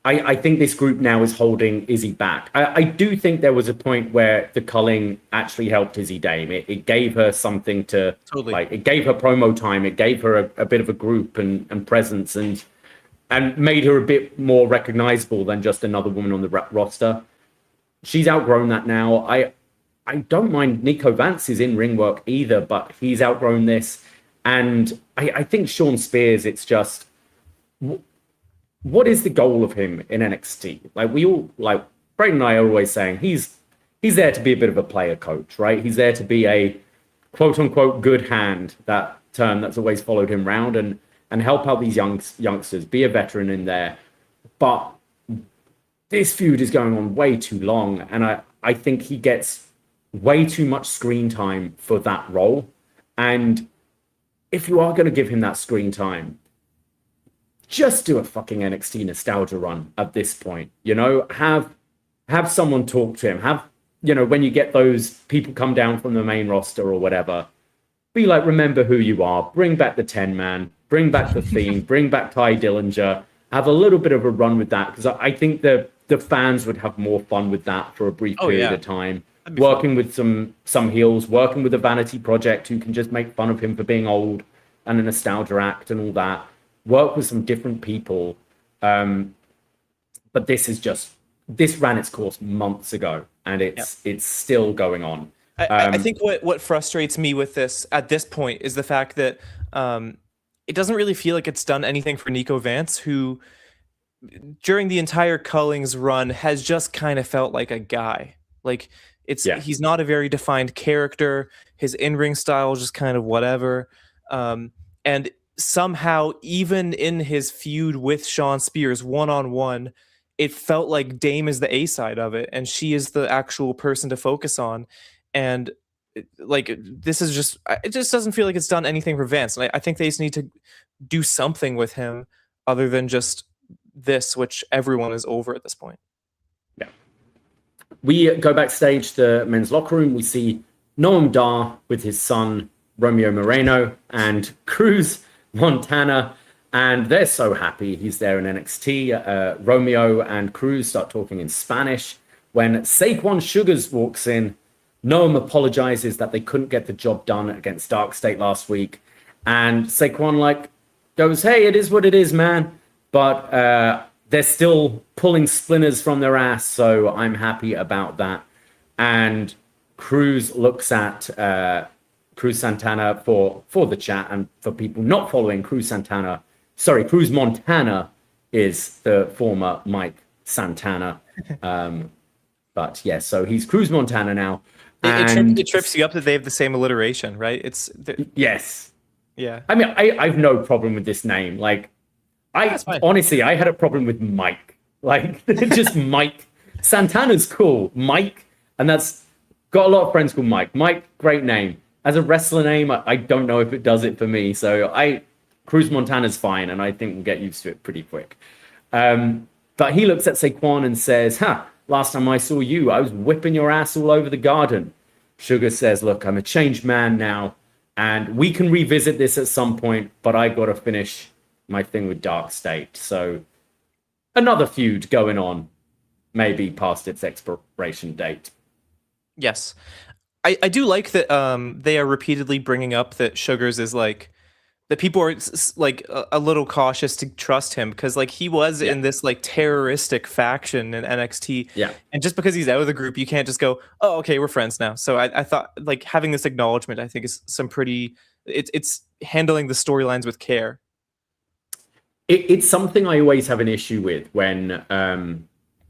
this group now is holding Izzy back. I do think there was a point where the culling actually helped Izzy Dame. It gave her something to it gave her promo time. It gave her a bit of a group and presence and made her a bit more recognizable than just another woman on the roster. She's outgrown that now. I don't mind Nico Vance's in-ring work either, but he's outgrown this. And I think Shawn Spears, it's just, what is the goal of him in NXT? Braden and I are always saying he's there to be a bit of a player coach, right? He's there to be a quote unquote good hand, that term that's always followed him around, and help out these youngsters, be a veteran in there. But this feud is going on way too long, and I think he gets way too much screen time for that role. And if you are going to give him that screen time, just do a fucking NXT nostalgia run at this point. You know, have someone talk to him. When you get those people come down from the main roster or whatever, be like, remember who you are. Bring back the 10-man. Bring back the theme. Bring back Ty Dillinger. Have a little bit of a run with that, because I think the fans would have more fun with that for a brief period of time. Working with some heels, working with a vanity project who can just make fun of him for being old and a nostalgia act and all that. Work with some different people. But this ran its course months ago, and it's still going on. I think what frustrates me with this at this point is the fact that it doesn't really feel like it's done anything for Nico Vance, who during the entire Cullings run has just kind of felt like a guy. Like, he's not a very defined character. His in-ring style is just kind of whatever. And somehow, even in his feud with Shawn Spears one-on-one, it felt like Dame is the A side of it, and she is the actual person to focus on. And this is just, it just doesn't feel like it's done anything for Vance. And I think they just need to do something with him other than just this, which everyone is over at this point. Yeah. We go backstage to the men's locker room. We see Noam Dar with his son, Romeo Moreno, and Cruz Montana, and they're so happy he's there in NXT. Romeo and Cruz start talking in Spanish. when Saquon Sugars walks in. Noam apologizes that they couldn't get the job done against Dark State last week. And Saquon goes, hey, it is what it is, man. But they're still pulling splinters from their ass, so I'm happy about that. And Cruz looks at Cruz Santana for the chat, and for people not following Cruz Montana is the former Mike Santana. But yeah, so he's Cruz Montana now. It trips you up that they have the same alliteration, right? Yes. Yeah. I mean, I've no problem with this name. Honestly, I had a problem with Mike. Just Mike. Santana's cool. Mike, and that's got a lot of friends called Mike. Mike, great name. As a wrestler name, I don't know if it does it for me. So Cruz Montana's fine, and I think we'll get used to it pretty quick. But he looks at Saquon and says, last time I saw you, I was whipping your ass all over the garden. Sugar says, look, I'm a changed man now, and we can revisit this at some point, but I got to finish my thing with Dark State. So another feud going on, maybe past its expiration date. Yes. I do like that they are repeatedly bringing up that Sugars is that people are a little cautious to trust him because he was in this terroristic faction in NXT. Yeah. And just because he's out of the group, you can't just go, oh, okay, we're friends now. So I thought having this acknowledgement, I think is some pretty, it's handling the storylines with care. It's something I always have an issue with when,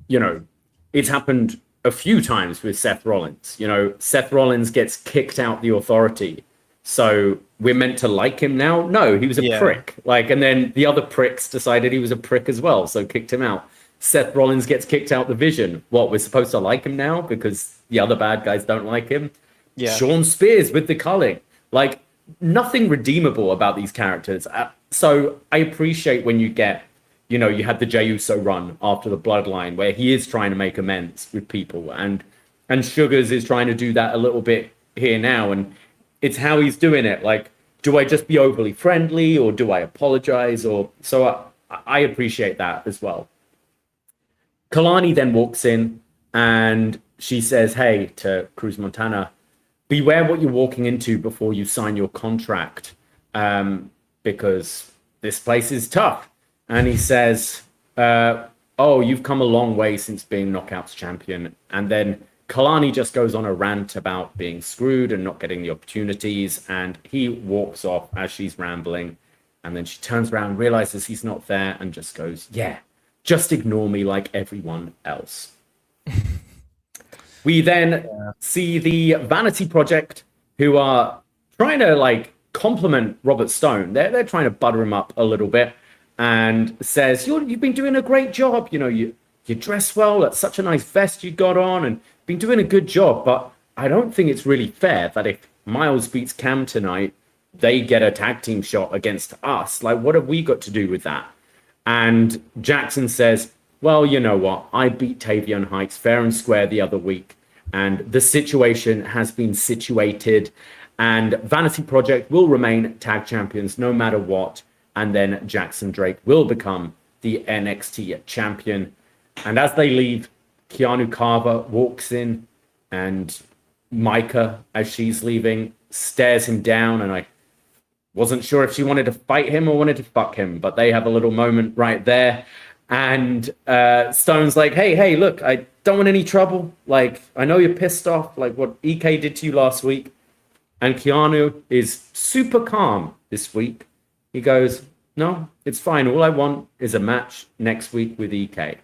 it's happened a few times with Seth Rollins. Seth Rollins gets kicked out the Authority. So we're meant to like him now? No, he was a prick. And then the other pricks decided he was a prick as well, so kicked him out. Seth Rollins gets kicked out the Vision. What, we're supposed to like him now because the other bad guys don't like him? Yeah. Sean Spears with the culling. Nothing redeemable about these characters. So I appreciate when you get, you had the Jey Uso run after the Bloodline where he is trying to make amends with people. And Sugars is trying to do that a little bit here now. And it's how he's doing it. Do I just be overly friendly or do I apologize? So I appreciate that as well. Kalani then walks in and she says, hey, to Cruz Montana, beware what you're walking into before you sign your contract, because this place is tough. And he says, oh, you've come a long way since being Knockouts champion. And then Kalani just goes on a rant about being screwed and not getting the opportunities. And he walks off as she's rambling. And then she turns around, realizes he's not there, and just goes, yeah, just ignore me like everyone else. We then see the Vanity Project, who are trying to compliment Robert Stone. They're trying to butter him up a little bit, and says, you've been doing a great job. You dress well. That's such a nice vest you got on, and been doing a good job. But I don't think it's really fair that if Myles beats Kam tonight, they get a tag team shot against us. What have we got to do with that? And Jackson says, well, you know what? I beat Tavion Heights fair and square the other week, and the situation has been situated, and Vanity Project will remain tag champions no matter what. And then Jackson Drake will become the NXT champion. And as they leave, Keanu Carver walks in, and Micah, as she's leaving, stares him down, and I wasn't sure if she wanted to fight him or wanted to fuck him, but they have a little moment right there. And Stone's like, hey, look, I don't want any trouble. I know you're pissed off, what EK did to you last week. And Keanu is super calm this week. He goes, no, it's fine. All I want is a match next week with EK.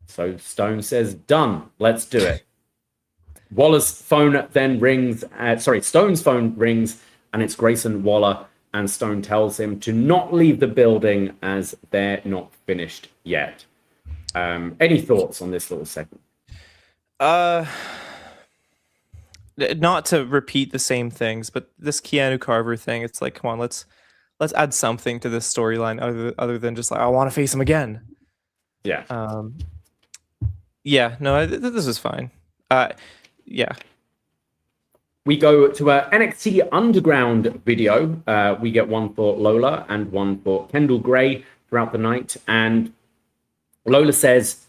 So Stone says, done. Let's do it. Waller's phone then rings. Stone's phone rings, and it's Grayson Waller. And Stone tells him to not leave the building as they're not finished yet. Any thoughts on this little segment? Not to repeat the same things, but this Keanu Carver thing, it's come on, let's add something to this storyline other than just I want to face him again. Yeah. This is fine. Yeah. We go to a NXT Underground video. We get one for Lola and one for Kendall Gray throughout the night. And Lola says,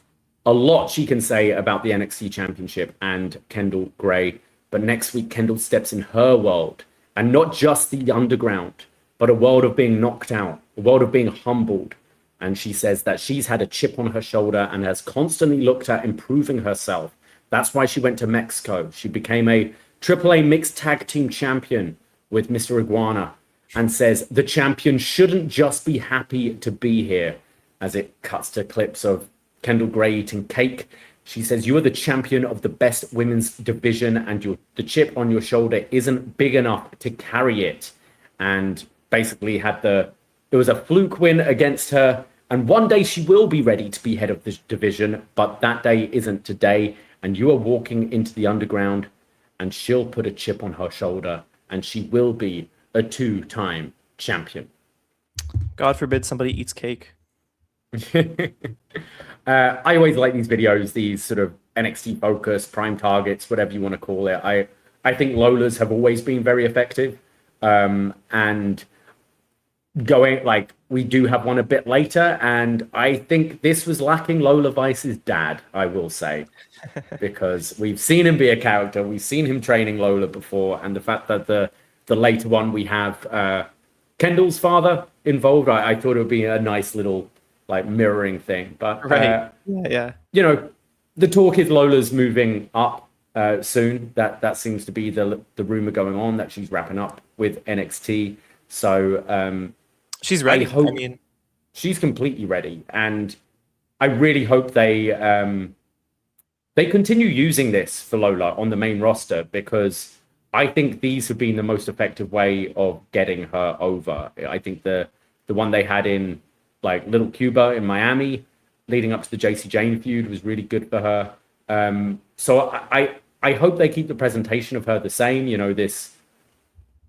a lot she can say about the NXT Championship and Kendall Gray. But next week, Kendall steps in her world, and not just the underground, but a world of being knocked out, a world of being humbled. And she says that she's had a chip on her shoulder and has constantly looked at improving herself. That's why she went to Mexico. She became a AAA mixed tag team champion with Mr. Iguana, and says the champion shouldn't just be happy to be here, as it cuts to clips of Kendall Gray eating cake. She says, you are the champion of the best women's division, and the chip on your shoulder isn't big enough to carry it. And basically it was a fluke win against her. And one day she will be ready to be head of the division, but that day isn't today. And you are walking into the underground, and she'll put a chip on her shoulder, and she will be a 2-time champion. God forbid somebody eats cake. I always like these videos, these sort of NXT focus, prime targets, whatever you want to call it. I think Lola's have always been very effective. And going, like, we do have one a bit later, and I think this was lacking Lola Vice's dad, I will say, because we've seen him be a character, we've seen him training Lola before, and the fact that the later one we have Kendall's father involved, I thought it would be a nice little like mirroring thing. But right. You know, the talk is Lola's moving up soon. That seems to be the rumor going on, that she's wrapping up with NXT. So she's ready. I mean, she's completely ready, and I really hope they continue using this for Lola on the main roster, because I think these have been the most effective way of getting her over. I think the one they had in like Little Cuba in Miami leading up to the JC Jane feud was really good for her. So I hope they keep the presentation of her the same, you know, this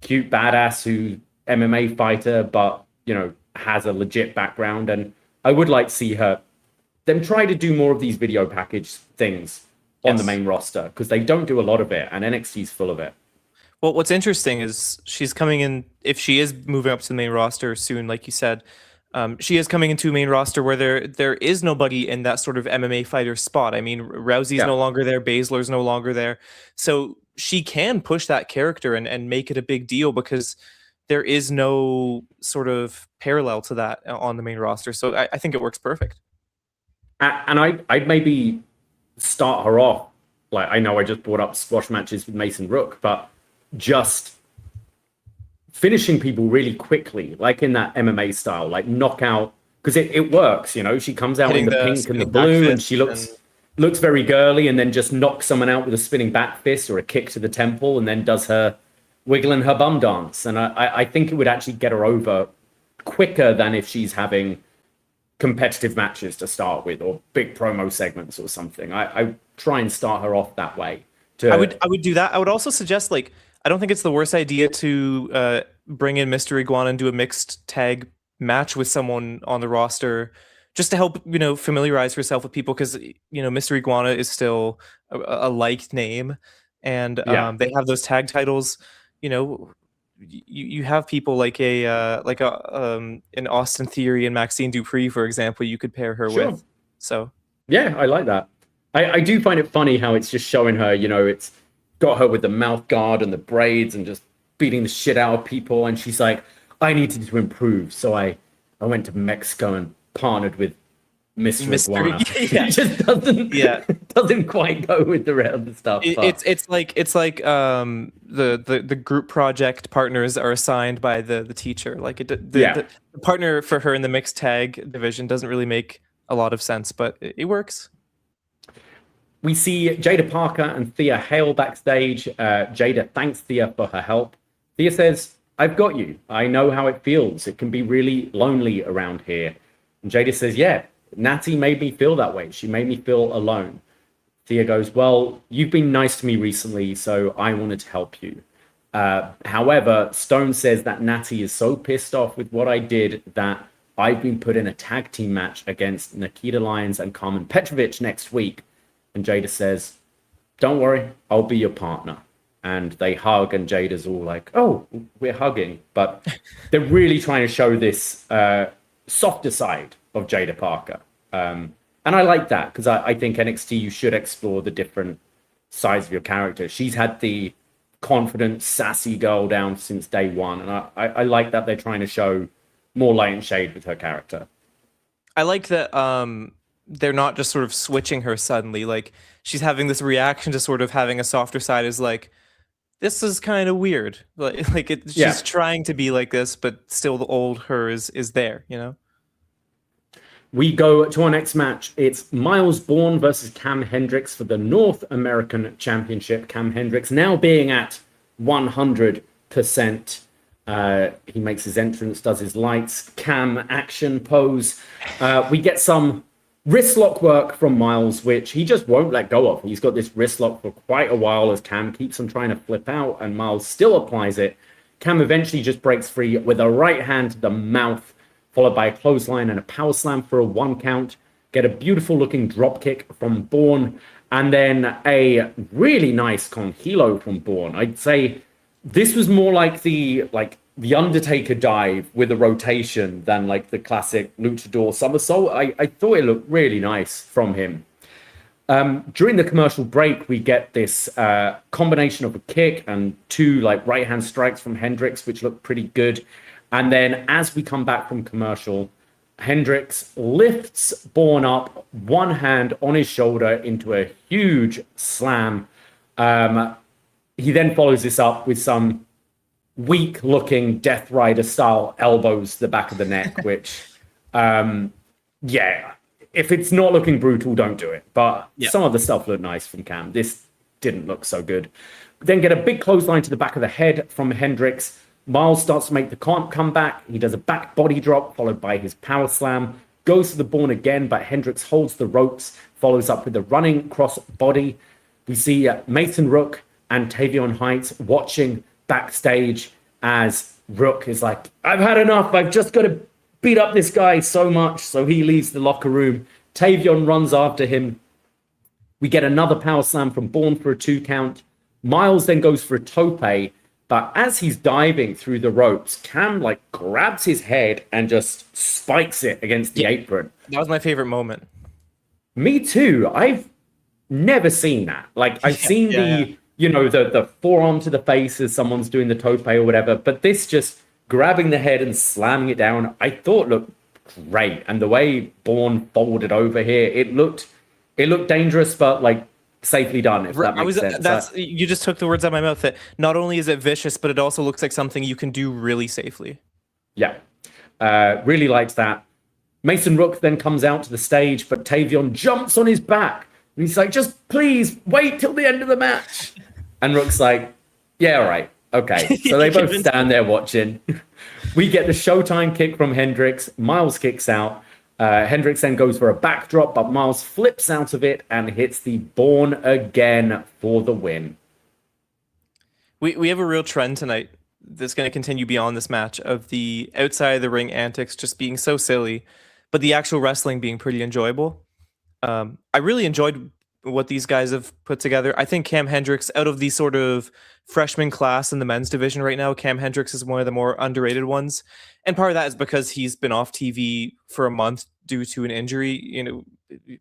cute badass who MMA fighter, but, you know, has a legit background. And I would like to see them try to do more of these video package things on the main roster, because they don't do a lot of it, and NXT's full of it. Well, what's interesting is she's coming in, if she is moving up to the main roster soon, like you said, she is coming into a main roster where there is nobody in that sort of MMA fighter spot. I mean, Rousey's no longer there, Baszler's no longer there. So she can push that character and make it a big deal, because there is no sort of parallel to that on the main roster. So I think it works perfect. And I'd maybe start her off, like, I know I just brought up squash matches with Mason Rook, but just finishing people really quickly, like in that MMA style, like knockout, because it works, you know. She comes out in the pink and the blue, and she looks very girly, and then just knocks someone out with a spinning back fist or a kick to the temple, and then does her wiggling her bum dance. And I think it would actually get her over quicker than if she's having competitive matches to start with, or big promo segments or something. I try and start her off that way. I would do that. I would also suggest, like, I don't think it's the worst idea to bring in Mr. Iguana and do a mixed tag match with someone on the roster, just to help, you know, familiarize herself with people, because, you know, Mr. Iguana is still a liked name, and they have those tag titles. You know, you have people like an Austin Theory and Maxine Dupree, for example, you could pair her with. So yeah, I like that. I do find it funny how it's just showing her, you know, it's got her with the mouth guard and the braids and just beating the shit out of people, and she's like, I needed to improve, so I went to Mexico and partnered with Mr. Iguana. Yeah. It just doesn't quite go with the rest of the stuff. It's like the group project partners are assigned by the teacher. Like the partner for her in the mixed tag division doesn't really make a lot of sense, but it works. We see Jada Parker and Thea Hale backstage. Jada thanks Thea for her help. Thea says, I've got you. I know how it feels. It can be really lonely around here. And Jada says, yeah, Natty made me feel that way. She made me feel alone. Thea goes, well, you've been nice to me recently, so I wanted to help you. However, Stone says that Natty is so pissed off with what I did that I've been put in a tag team match against Nikita Lyons and Carmen Petrovic next week. And Jada says, don't worry, I'll be your partner. And they hug, and Jada's all like, oh, we're hugging. But they're really trying to show this softer side of Jada Parker. I like that because I think NXT, you should explore the different sides of your character. She's had the confident, sassy girl down since day one, and I like that they're trying to show more light and shade with her character. I like that they're not just sort of switching her suddenly. Like, she's having this reaction to sort of having a softer side is like, this is kind of weird. She's trying to be like this, but still the old her is there, you know? We go to our next match. It's Myles Borne versus Kam Hendrix for the North American Championship. Kam Hendrix now being at 100%. He makes his entrance, does his lights, Kam action pose. We get some wrist lock work from Myles, which he just won't let go of. He's got this wrist lock for quite a while as Kam keeps on trying to flip out, and Myles still applies it. Kam eventually just breaks free with a right hand to the mouth, followed by a clothesline and a power slam for a 1 count. Get a beautiful looking drop kick from Borne, and then a really nice Hilo from Borne. I'd say this was more like the Undertaker dive with a rotation than like the classic luchador somersault. I thought it looked really nice from him. During the commercial break, we get this combination of a kick and 2 like right hand strikes from Hendrix, which look pretty good. And then as we come back from commercial, Hendrix lifts Borne up, 1 hand on his shoulder into a huge slam. He then follows this up with some weak-looking Death Rider-style elbows to the back of the neck, which, if it's not looking brutal, don't do it. But some of the stuff looked nice from Kam. This didn't look so good. Then get a big clothesline to the back of the head from Hendrix. Myles starts to make the comeback. He does a back body drop, followed by his power slam. Goes to the Borne again, but Hendrix holds the ropes, follows up with a running cross body. We see Mason Rook and Tavion Heights watching backstage as Rook is like, I've had enough. I've just got to beat up this guy so much. So he leaves the locker room. Tavion runs after him. We get another power slam from Borne for a 2 count. Myles then goes for a tope. But as he's diving through the ropes, Kam like grabs his head and just spikes it against the apron. That was my favorite moment. Me too. I've never seen that. Like I've seen the forearm to the face as someone's doing the tope or whatever, but this just grabbing the head and slamming it down, I thought looked great. And the way Borne folded over here, it looked dangerous, but like safely done, if that makes sense. You just took the words out of my mouth. That not only is it vicious, but it also looks like something you can do really safely. Yeah, really liked that. Mason Rook then comes out to the stage, but Tavion jumps on his back. And he's like, just please wait till the end of the match. And Rook's like, yeah, all right, okay. So they both stand there watching. We get the Showtime kick from Hendrix. Myles kicks out. Hendrix then goes for a backdrop, but Myles flips out of it and hits the Borne again for the win. We have a real trend tonight that's going to continue beyond this match of the outside of the ring antics just being so silly, but the actual wrestling being pretty enjoyable. I really enjoyed what these guys have put together. I think Kam Hendrix, out of the sort of freshman class in the men's division right now, Kam Hendrix is one of the more underrated ones. And part of that is because he's been off TV for a month due to an injury,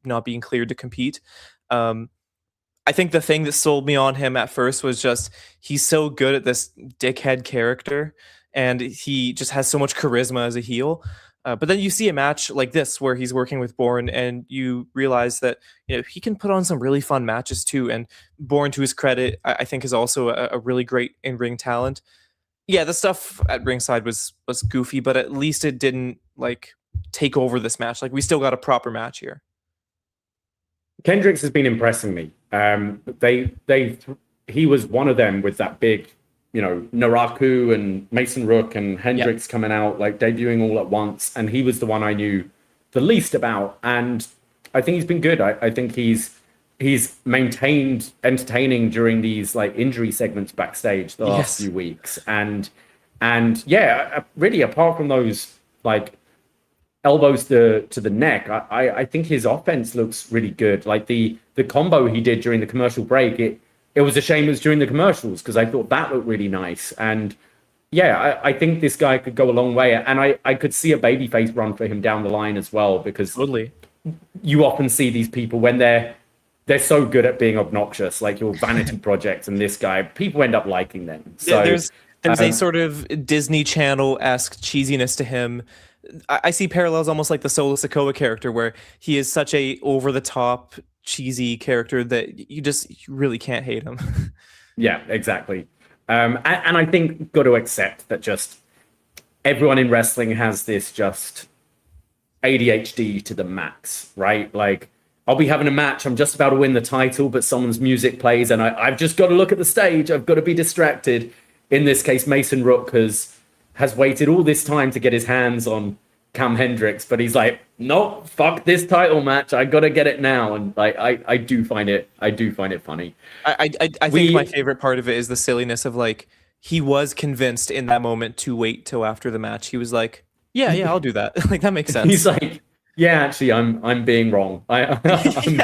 not being cleared to compete. I think the thing that sold me on him at first was just he's so good at this dickhead character, and he just has so much charisma as a heel. But then you see a match like this where he's working with Borne, and you realize that he can put on some really fun matches too. And Borne, to his credit, I think is also a really great in-ring talent. Yeah, the stuff at ringside was goofy, but at least it didn't take over this match. Like, we still got a proper match here. Hendrix has been impressing me. He was one of them with that big, Naraku and Mason Rook and Hendrix coming out, debuting all at once. And he was the one I knew the least about. And I think he's been good. I think he's maintained entertaining during these injury segments backstage the last few weeks. And really, apart from those elbows to the neck, I think his offense looks really good. The combo he did during the commercial break, it was a shame it was during the commercials, because I thought that looked really nice. And I think this guy could go a long way. And I could see a babyface run for him down the line as well, because totally. you often see these people when they're so good at being obnoxious, like your Vanity Project and this guy, people end up liking them. So there's a sort of Disney Channel-esque cheesiness to him. I see parallels almost like the Solo Sikoa character, where he is such a over-the-top, cheesy character that you really can't hate him. Yeah, exactly. And I think got to accept that just everyone in wrestling has this just ADHD to the max, right? Like, I'll be having a match, I'm just about to win the title, but someone's music plays and I've just got to look at the stage, I've got to be distracted. In this case, Mason Rook has waited all this time to get his hands on Kam Hendrix, but he's like, nope, fuck this title match, I got to get it now. And I do find it funny. I think my favorite part of it is the silliness of, like, he was convinced in that moment to wait till after the match. He was like, yeah, I'll do that. Like, that makes sense. He's like, yeah, actually, I'm being wrong. I'm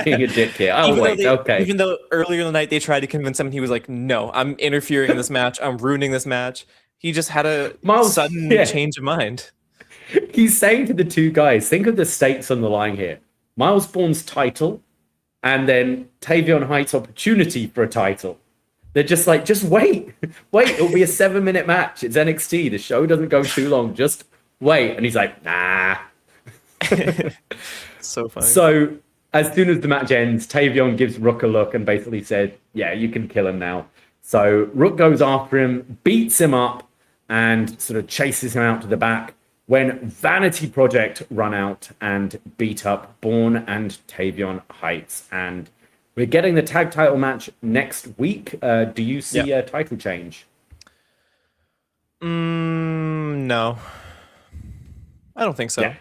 being a dick here. Oh, wait, okay. Even though earlier in the night they tried to convince him, he was like, no, I'm interfering in this match. I'm ruining this match. He just had a sudden change of mind. He's saying to the two guys, think of the stakes on the line here. Myles Borne's title and then Tavion Heights' opportunity for a title. They're just like, just wait. It'll be a 7-minute match. It's NXT. The show doesn't go too long. Just wait. And he's like, nah. So funny. So as soon as the match ends, Tavion gives Rook a look and basically said, yeah, you can kill him now. So Rook goes after him, beats him up, and sort of chases him out to the back when Vanity Project run out and beat up Borne and Tavion Heights. And we're getting the tag title match next week. Do you see a title change? No. I don't think so. Yeah.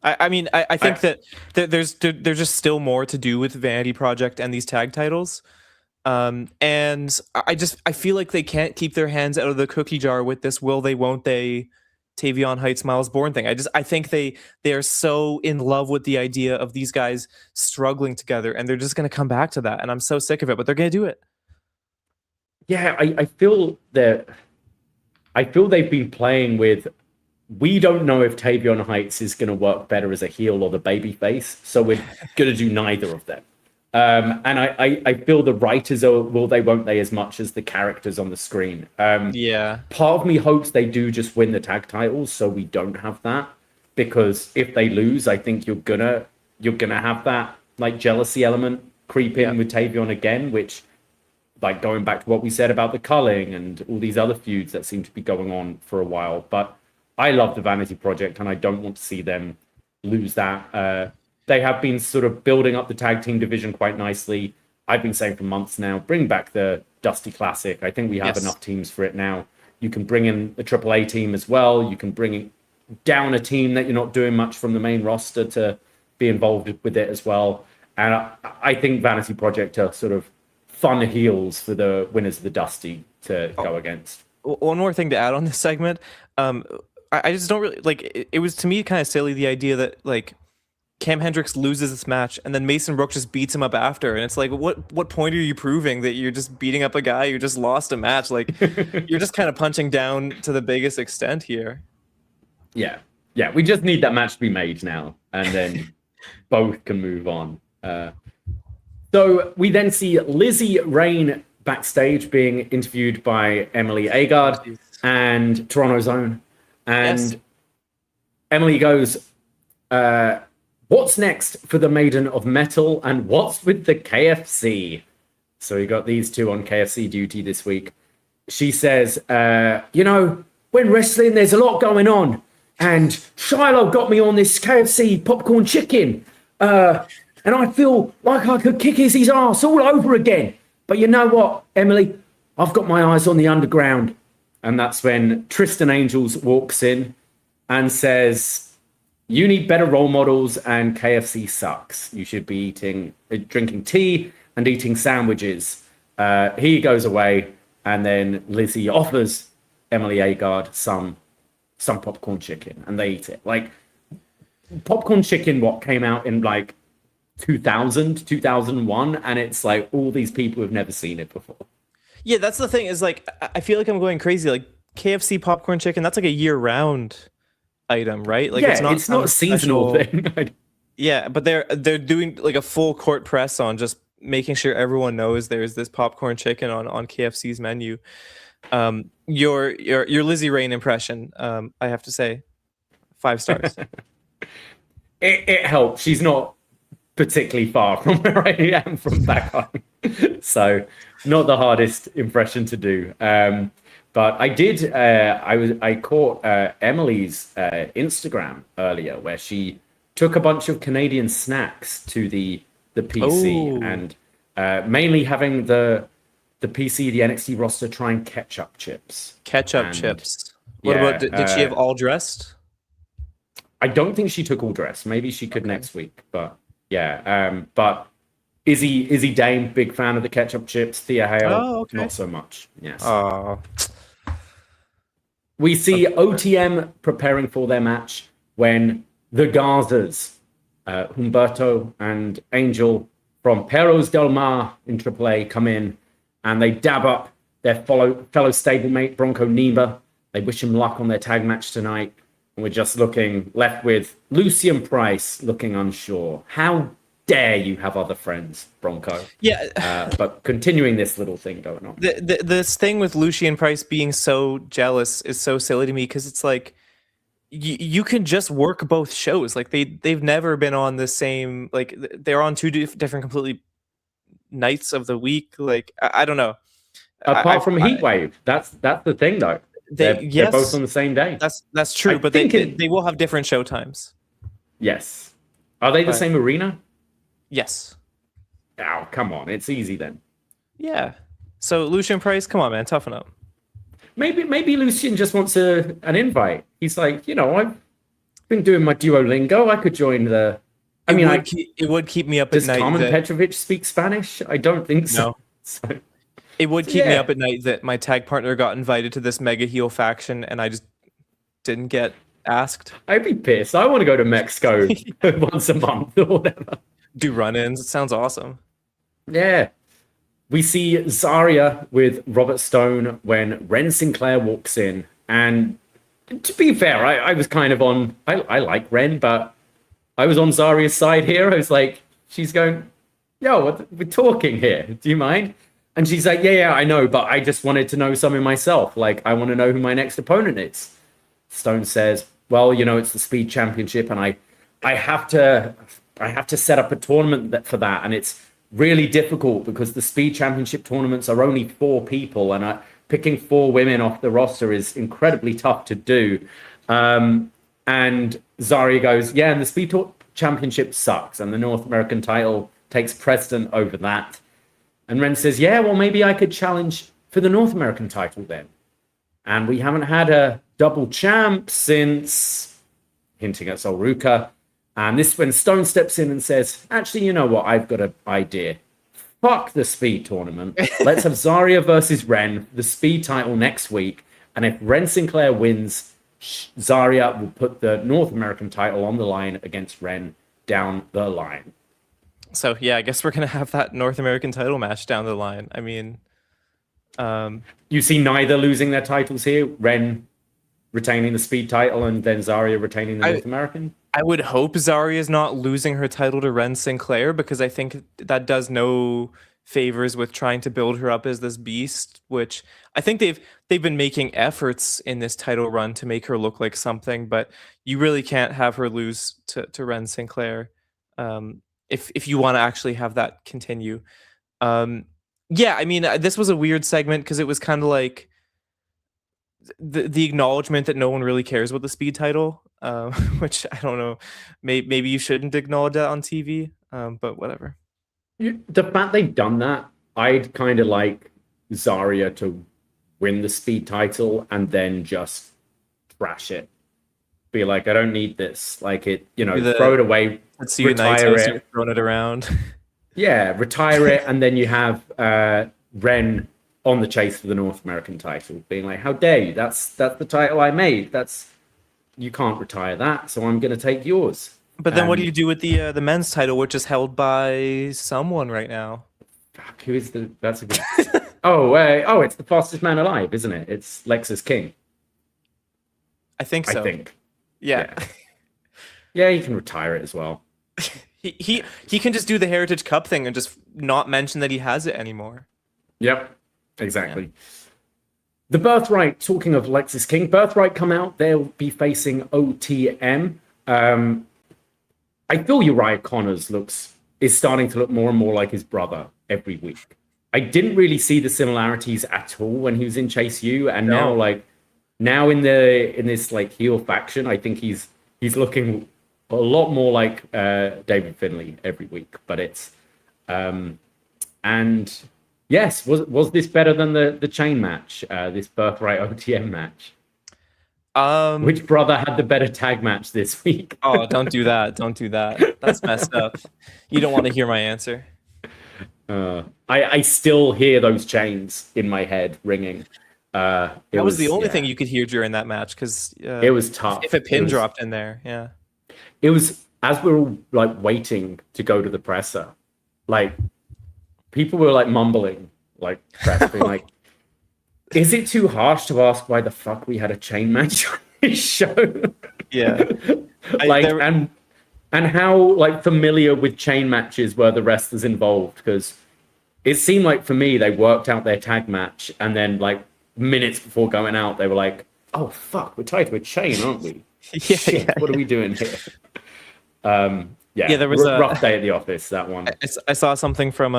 I mean, I think that there's just still more to do with Vanity Project and these tag titles. And I feel like they can't keep their hands out of the cookie jar with this will they, won't they, Tavion Heights, Myles Borne thing. I think they are so in love with the idea of these guys struggling together, and they're just going to come back to that. And I'm so sick of it, but they're going to do it. Yeah, I feel they've been playing with, we don't know if Tavion Heights is going to work better as a heel or the baby face, so we're going to do neither of them. And I feel the writers are will they, won't they, as much as the characters on the screen. Yeah. Part of me hopes they do just win the tag titles, so we don't have that. Because if they lose, I think you're gonna have that like jealousy element creep in with Tavion again, which, like, going back to what we said about the culling and all these other feuds that seem to be going on for a while. But I love the Vanity Project, and I don't want to see them lose that. They have been sort of building up the tag team division quite nicely. I've been saying for months now, bring back the Dusty Classic. I think we have enough teams for it now. You can bring in a AAA team as well. You can bring down a team that you're not doing much from the main roster to be involved with it as well. And I think Vanity Project are sort of fun heels for the winners of the Dusty to go against. One more thing to add on this segment. I just don't really like it was, to me, kind of silly, the idea that, like, Kam Hendrix loses this match and then Mason Rook just beats him up after, and it's like, what point are you proving that you're just beating up a guy who just lost a match? Like, you're just kind of punching down to the biggest extent here. Yeah, we just need that match to be made now, and then both can move on. So we then see Lizzy Rain backstage being interviewed by Emily Agard and Toronto's own. And Emily goes, what's next for the Maiden of Metal, and what's with the KFC? So we got these two on KFC duty this week. She says, when wrestling, there's a lot going on. And Shiloh got me on this KFC popcorn chicken. And I feel like I could kick Izzy's ass all over again. But you know what, Emily? I've got my eyes on the underground. And that's when Tristan Angels walks in and says, you need better role models, and KFC sucks. You should be drinking tea and eating sandwiches. He goes away, and then Lizzy offers Emily Agard some popcorn chicken, and they eat it. Like, popcorn chicken, what came out in like 2000, 2001, and it's like all these people have never seen it before. Yeah, that's the thing, is like, I feel like I'm going crazy. Like, KFC popcorn chicken, that's like a year-round item, right? Like, it's not a seasonal thing. Yeah, but they're doing like a full court press on just making sure everyone knows there's this popcorn chicken on KFC's menu. Your Lizzy Rain impression, I have to say, 5 stars. It helps. She's not particularly far from where I am from back home, so not the hardest impression to do. But I did. I caught Emily's Instagram earlier, where she took a bunch of Canadian snacks to the PC, and mainly having the PC, the NXT roster, trying ketchup chips. Ketchup chips. What about? Did she have all dressed? I don't think she took all dress. Maybe she could next week, but yeah. But Izzy Dame, big fan of the ketchup chips. Thea Hale, not so much. Yes. We see OTM preparing for their match when the Garzas, Humberto and Angel from Perros del Mar in AAA, come in and they dab up their fellow stablemate Bronco Neba. They wish him luck on their tag match tonight. And we're just left with Lucian Price looking unsure. How dare you have other friends, Bronco? Yeah. But continuing this little thing going on. This thing with Lucian Price being so jealous is so silly to me, because it's like you can just work both shows. Like they've never been on the same, like they're on 2 different completely nights of the week. Like I don't know. Apart from Heatwave, that's the thing though. They're both on the same day. That's true, but they will have different show times. Yes. Are they the same arena? Yes. Oh, come on. It's easy then. Yeah. So Lucian Price, come on, man, toughen up. Maybe Lucian just wants an invite. He's like, I've been doing my Duolingo. I could join the... It would keep me up at night. Does Carmen Petrovic speak Spanish? I don't think so. No. So it would keep me up at night that my tag partner got invited to this mega heel faction and I just didn't get asked. I'd be pissed. I want to go to Mexico once a month or whatever. Do run-ins. It sounds awesome. Yeah. We see Zarya with Robert Stone when Ren Sinclair walks in. And to be fair, I was kind of on... I like Ren, but I was on Zarya's side here. I was like, she's going, yo, we're talking here. Do you mind? And she's like, yeah, I know, but I just wanted to know something myself. Like, I want to know who my next opponent is. Stone says, well, it's the Speed Championship, and I have to set up a tournament for that, and it's really difficult because the Speed Championship tournaments are only 4 people, and picking 4 women off the roster is incredibly tough to do. And Zarya goes, yeah, and the Speed Championship sucks, and the North American title takes precedent over that. And Ren says, yeah, well, maybe I could challenge for the North American title then. And we haven't had a double champ since, hinting at Solruka. And this is when Stone steps in and says, actually, you know what? I've got an idea. Fuck the Speed tournament. Let's have Zarya versus Ren, the Speed title next week. And if Ren Sinclair wins, Zarya will put the North American title on the line against Ren down the line. So, yeah, I guess we're going to have that North American title match down the line. I mean... you see neither losing their titles here. Ren retaining the Speed title and then Zarya retaining the North American. I would hope Zarya is not losing her title to Ren Sinclair, because I think that does no favors with trying to build her up as this beast, which I think they've been making efforts in this title run to make her look like something, but you really can't have her lose to Ren Sinclair if you want to actually have that continue. Yeah, I mean, this was a weird segment because it was kind of like the acknowledgement that no one really cares about the Speed title, which I don't know. Maybe you shouldn't acknowledge that on TV, but whatever. The fact they've done that, I'd kind of like Zarya to win the Speed title and then just trash it. Be like, I don't need this. Like it, throw it away. Let's see, retire it. Throwing it around. Yeah, retire it, and then you have Ren on the chase for the North American title, being like, "How dare you? That's the title I made. You can't retire that, so I'm going to take yours." But then, what do you do with the men's title, which is held by someone right now? Fuck, who is the? That's a good. oh, it's the fastest man alive, isn't it? It's Lexus King. I think so. I think. Yeah. Yeah, you can retire it as well. He can just do the Heritage Cup thing and just not mention that he has it anymore. Yep, exactly. Yeah. The BirthRight, talking of Lexis King, BirthRight come out. They'll be facing OTM. I feel Uriah Connors is starting to look more and more like his brother every week. I didn't really see the similarities at all when he was in Chase U, and now in this like heel faction, I think he's looking a lot more like David Finlay every week. But it's and yes, was this better than the chain match? This BirthRight OTM match. Which brother had the better tag match this week? Oh, don't do that. Don't do that. That's messed up. You don't want to hear my answer. I still hear those chains in my head ringing. That was the only thing you could hear during that match, because it was tough. If a pin dropped in there, yeah. It was, as we were all like waiting to go to the presser, like people were like mumbling, like being like, is it too harsh to ask why the fuck we had a chain match on this show? Yeah. And how like familiar with chain matches were the wrestlers involved? Because it seemed like for me they worked out their tag match, and then like minutes before going out they were like, "Oh fuck, we're tied to a chain, aren't we? Shit, what are we doing here?" There was a rough day at the office. That one. I saw something from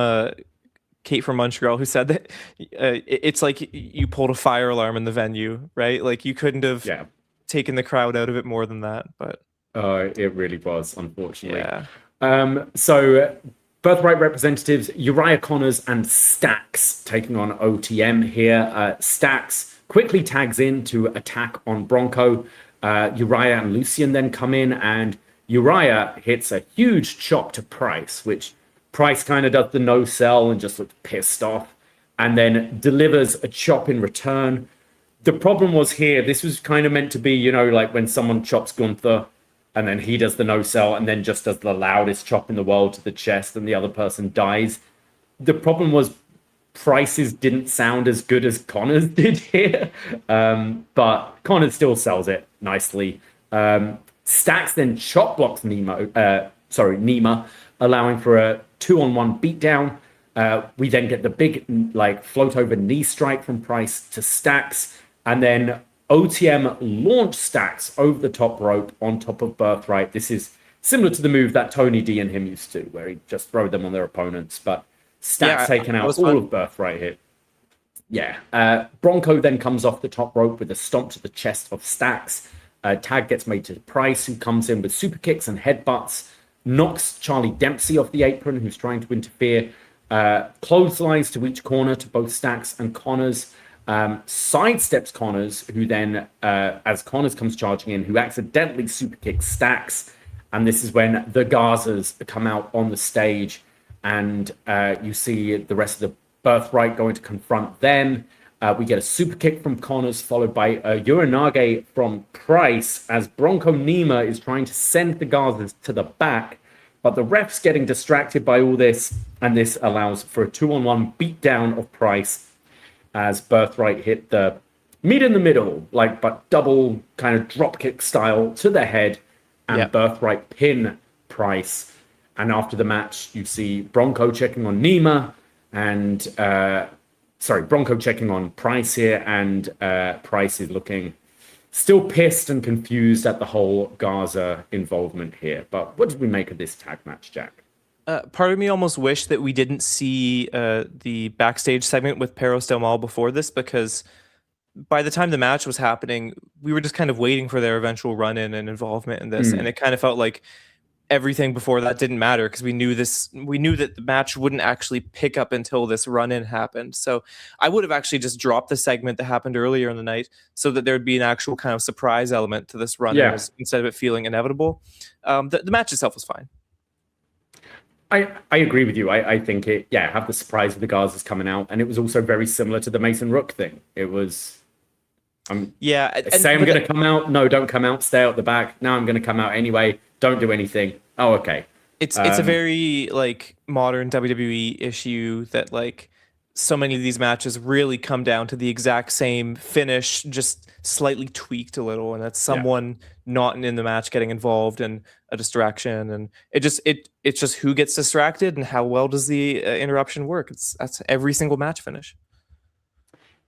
Kate from Montreal who said that it's like you pulled a fire alarm in the venue, right? Like you couldn't have taken the crowd out of it more than that, but. It really was, unfortunately. Yeah. So, BirthRight representatives Uriah Connors and Stax taking on OTM here. Stax quickly tags in to attack on Bronco. Uriah and Lucian then come in, and Uriah hits a huge chop to Price, which Price kind of does the no-sell and just looks pissed off, and then delivers a chop in return. The problem was here, this was kind of meant to be, like when someone chops Gunther, and then he does the no-sell and then just does the loudest chop in the world to the chest, and the other person dies. The problem was Price's didn't sound as good as Connors did here, but Connors still sells it nicely. Stax then chop blocks Nima, allowing for a 2-on-1 beatdown. We then get the big float over knee strike from Price to Stax, and then OTM launch Stax over the top rope on top of BirthRight. This is similar to the move that Tony D and him used to, where he just throw them on their opponents. But Stax taking out all of BirthRight here. Yeah. Bronco then comes off the top rope with a stomp to the chest of Stax. Tag gets made to Price, who comes in with super kicks and headbutts, knocks Charlie Dempsey off the apron, who's trying to interfere. Clotheslines to each corner to both Stax and Connors. Sidesteps Connors, who then, as Connors comes charging in, who accidentally super kicks Stax. And this is when the Gazas come out on the stage, and you see the rest of the BirthRight going to confront them. We get a super kick from Connors, followed by a Uranage from Price, as Bronco Nima is trying to send the Gazas to the back. But the ref's getting distracted by all this, and this allows for a 2-on-1 beatdown of Price, as BirthRight hit the meet in the middle, but double kind of dropkick style to the head, and BirthRight pin Price. And after the match, you see Bronco checking on Nima, and Bronco checking on Price here, and Price is looking still pissed and confused at the whole Gaza involvement here. But what did we make of this tag match, Jack? Part of me almost wished that we didn't see the backstage segment with Perros Del Mal before this, because by the time the match was happening, we were just kind of waiting for their eventual run-in and involvement in this. And it kind of felt like everything before that didn't matter, because we knew that the match wouldn't actually pick up until this run-in happened. So I would have actually just dropped the segment that happened earlier in the night, so that there'd be an actual kind of surprise element to this run-in instead of it feeling inevitable. The match itself was fine. I agree with you. I think have the surprise of the Gazas coming out, and it was also very similar to the Mason Rook thing. It was, I'm going to come out. No, don't come out. Stay out the back. Now I'm going to come out anyway. Don't do anything. Oh, okay. It's a very modern WWE issue that so many of these matches really come down to the exact same finish, just slightly tweaked a little, and that's someone not in the match getting involved and a distraction, and it's just who gets distracted and how well does the interruption work. That's every single match finish.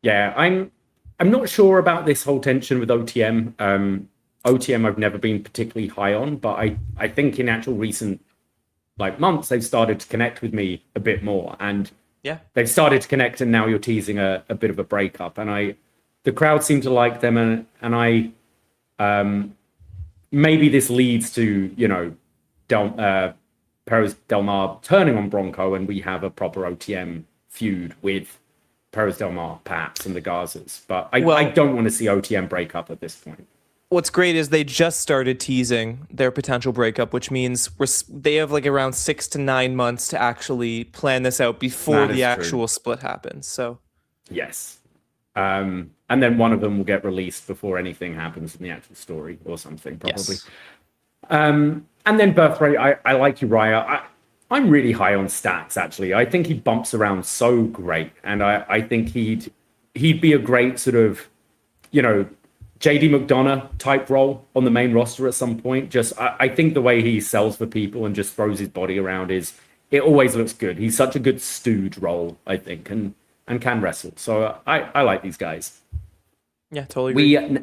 Yeah, I'm not sure about this whole tension with OTM. OTM I've never been particularly high on, but I think in actual recent months they've started to connect with me a bit more, and they've started to connect, and now you're teasing a bit of a breakup, and the crowd seem to like them, and I maybe this leads to Perez Del Mar turning on Bronco, and we have a proper OTM feud with Perez Del Mar, perhaps, and the Gazas, but I don't want to see OTM break up at this point. What's great is they just started teasing their potential breakup, which means they have around 6 to 9 months to actually plan this out before the actual split happens. So, yes. And then one of them will get released before anything happens in the actual story or something, probably. Yes. And then BirthRight, I like Uriah. I'm really high on stats, actually. I think he bumps around so great. And I think he'd be a great sort of, JD McDonough type role on the main roster at some point. I think the way he sells for people and just throws his body around it always looks good. He's such a good stooge role, I think, and can wrestle. So I like these guys. Yeah, totally agree. We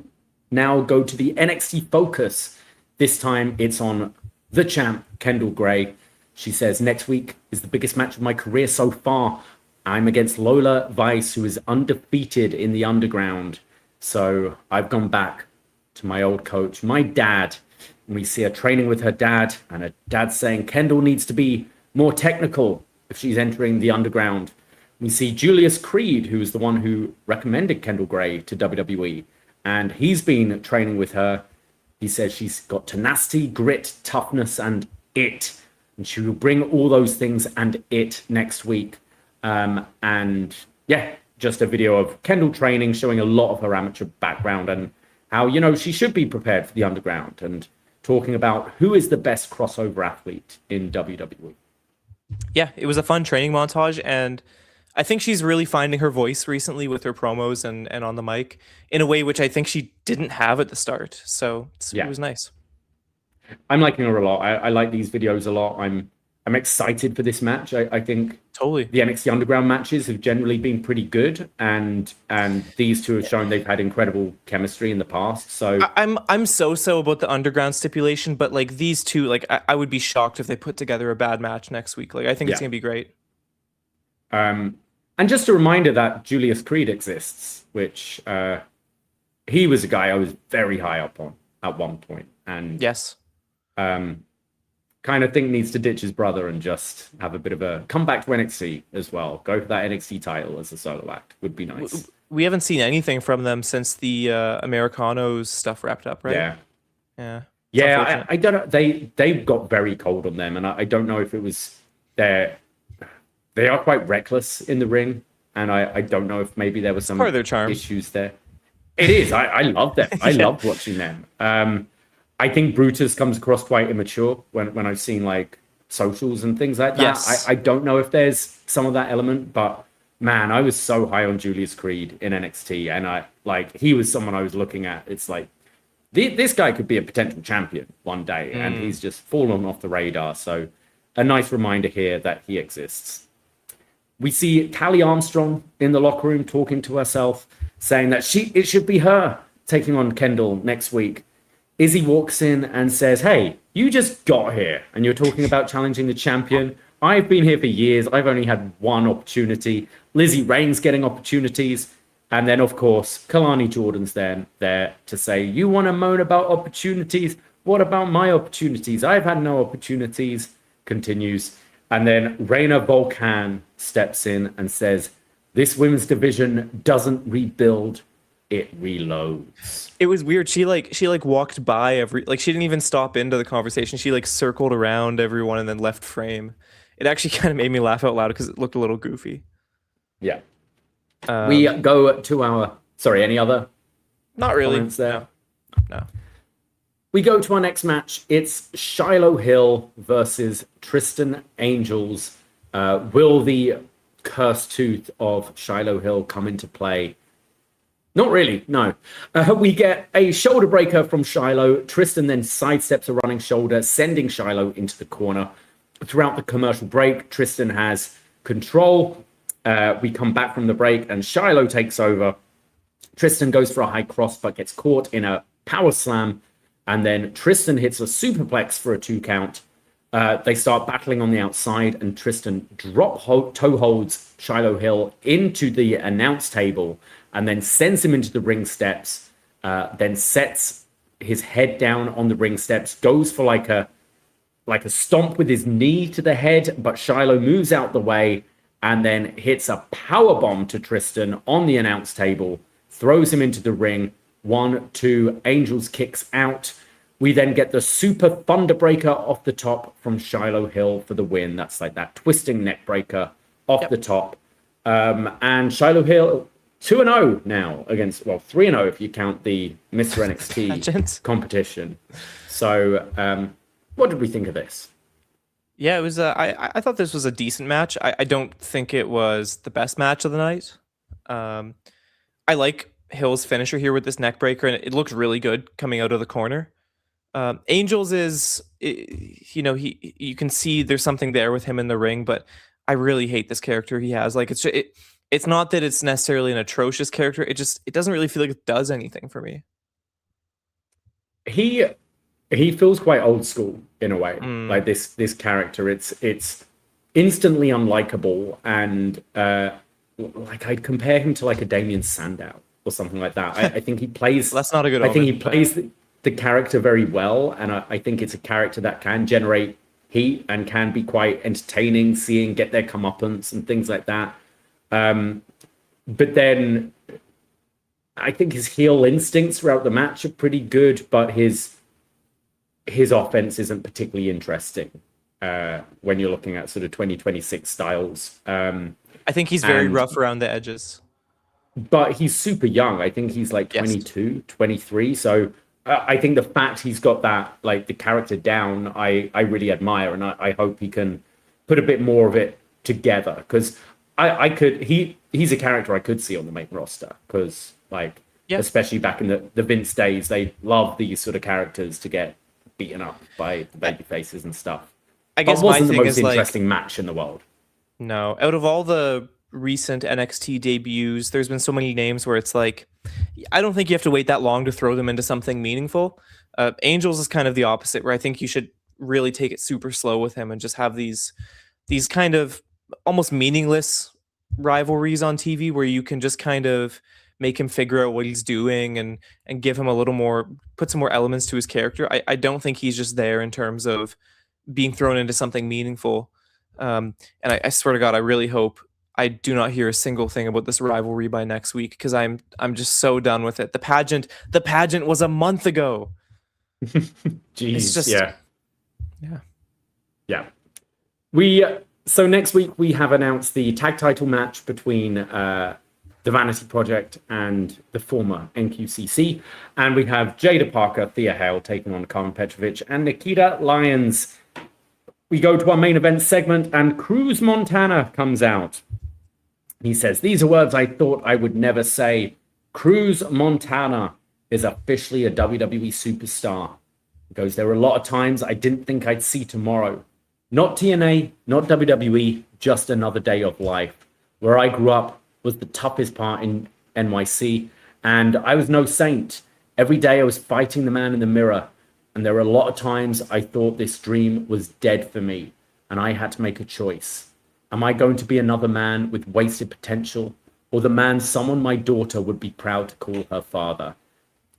now go to the NXT Focus. This time it's on the champ, Kendall Gray. She says, next week is the biggest match of my career so far. I'm against Lola Vice, who is undefeated in the underground. So I've gone back to my old coach, my dad, and we see her training with her dad, and her dad saying Kendall needs to be more technical if she's entering the underground. We see Julius Creed, who is the one who recommended Kendall Gray to WWE, and he's been training with her. He says she's got tenacity, grit, toughness, and it. And she will bring all those things and it next week. Just a video of Kendall training, showing a lot of her amateur background and how, she should be prepared for the underground, and talking about who is the best crossover athlete in WWE. Yeah, it was a fun training montage, and I think she's really finding her voice recently with her promos and on the mic in a way which I think she didn't have at the start. So it was nice. I'm liking her a lot. I like these videos a lot. I'm excited for this match. I think totally the NXT Underground matches have generally been pretty good, and these two have shown they've had incredible chemistry in the past. So I'm so about the Underground stipulation, but these two, I would be shocked if they put together a bad match next week. I think it's gonna be great. And just a reminder that Julius Creed exists, which he was a guy I was very high up on at one point, and yes. Kind of think needs to ditch his brother and just have a bit of a comeback to NXT as well. Go for that NXT title as a solo act would be nice. We haven't seen anything from them since the Americanos stuff wrapped up, right? Yeah. I don't know. They got very cold on them, and I don't know if it was they are quite reckless in the ring, and I don't know if maybe there was some part of their charm. Issues there. It is. I love them. I loved watching them. I think Brutus comes across quite immature when I've seen socials and things like that. Yes. I don't know if there's some of that element, but man, I was so high on Julius Creed in NXT, and he was someone I was looking at. It's this guy could be a potential champion one day, and he's just fallen off the radar. So a nice reminder here that he exists. We see Callie Armstrong in the locker room talking to herself, saying that it should be her taking on Kendall next week. Izzy walks in and says, hey, you just got here and you're talking about challenging the champion. I've been here for years. I've only had one opportunity. Lizzy Reigns getting opportunities. And then, of course, Kalani Jordan's then there to say, you want to moan about opportunities? What about my opportunities? I've had no opportunities. Continues. And then Reina Volcan steps in and says, this women's division doesn't rebuild. It reloads. It was weird. She walked by she didn't even stop into the conversation. She circled around everyone and then left frame. It actually kind of made me laugh out loud because it looked a little goofy. Yeah. We go to our any other not really comments there? No. We go to our next match. It's Shiloh Hill versus Tristan Angels. Will the cursed tooth of Shiloh Hill come into play? Not really, no. We get a shoulder breaker from Shiloh. Tristan then sidesteps a running shoulder, sending Shiloh into the corner. Throughout the commercial break, Tristan has control. We come back from the break and Shiloh takes over. Tristan goes for a high cross but gets caught in a power slam. And then Tristan hits a superplex for a 2 count. They start battling on the outside and Tristan toe holds Shiloh Hill into the announce table and then sends him into the ring steps, then sets his head down on the ring steps, goes for like a stomp with his knee to the head, but Shiloh moves out the way and then hits a power bomb to Tristan on the announce table, throws him into the ring. 1, 2, Angels kicks out. We then get the super thunderbreaker off the top from Shiloh Hill for the win. That's like that twisting neck breaker off the top. And Shiloh Hill 2-0 now against, 3-0 if you count the Mr. NXT competition. So what did we think of this? Yeah, it was. I thought this was a decent match. I don't think it was the best match of the night. I like Hill's finisher here with this neck breaker, and it looks really good coming out of the corner. Angels is, you can see there's something there with him in the ring, but I really hate this character he has. Like it's not that it's necessarily an atrocious character. It doesn't really feel like it does anything for me. He feels quite old school in a way. Like this character, it's instantly unlikable, and like I'd compare him to like a Damien Sandow or something like that. I think he plays. That's not a good. I think he plays the character very well, and I think it's a character that can generate heat and can be quite entertaining, get their comeuppance and things like that. But then I think his heel instincts throughout the match are pretty good, but his offense isn't particularly interesting when you're looking at sort of 2026 styles. I think he's very rough around the edges. But he's super young. I think he's like 22, 23. So I think the fact he's got that, like the character down, I really admire. And I hope he can put a bit more of it together. Because he's a character I could see on the main roster. Because especially back in the Vince days, they love these sort of characters to get beaten up by the baby faces and stuff. I guess but wasn't my the thing most is interesting match in the world. No, out of all the recent NXT debuts, there's been so many names where it's like, I don't think you have to wait that long to throw them into something meaningful. Angels is kind of the opposite, where I think you should really take it super slow with him and just have these kind of almost meaningless rivalries on TV where you can just kind of make him figure out what he's doing and give him a little more, put some more elements to his character. I don't think he's just there in terms of being thrown into something meaningful. And I swear to God, I really hope I do not hear a single thing about this rivalry by next week, because I'm just so done with it. The pageant was a month ago. Jeez, yeah. So next week we have announced the tag title match between the Vanity Project and the former NQCC, and we have Jada Parker, Thea Hale taking on Carmen Petrovic and Nikita Lyons. We go to our main event segment, and Cruz Montana comes out. He says, "These are words I thought I would never say. Cruz Montana is officially a WWE superstar." He goes, "There were a lot of times I didn't think I'd see tomorrow. Not TNA, not WWE, just another day of life. Where I grew up was the toughest part in NYC, and I was no saint. Every day I was fighting the man in the mirror, and there were a lot of times I thought this dream was dead for me, and I had to make a choice. Am I going to be another man with wasted potential, or the man someone my daughter would be proud to call her father?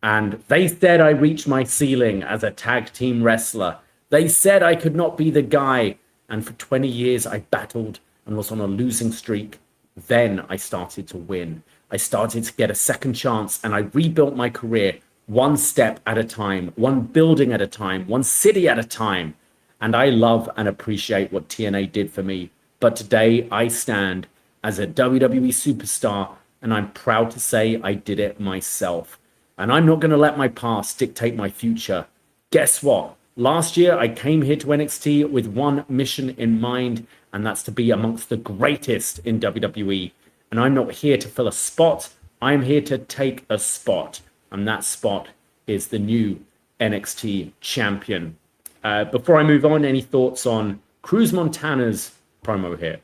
And they said I reached my ceiling as a tag team wrestler. They said I could not be the guy, and for 20 years I battled and was on a losing streak. Then I started to win. I started to get a second chance, and I rebuilt my career one step at a time, one building at a time, one city at a time. And I love and appreciate what TNA did for me. But today I stand as a WWE superstar, and I'm proud to say I did it myself. And I'm not going to let my past dictate my future. Guess what? Last year I came here to NXT with one mission in mind, and that's to be amongst the greatest in WWE. And I'm not here to fill a spot. I'm here to take a spot. And that spot is the new NXT champion. Before I move on, any thoughts on Cruz Montana's promo here?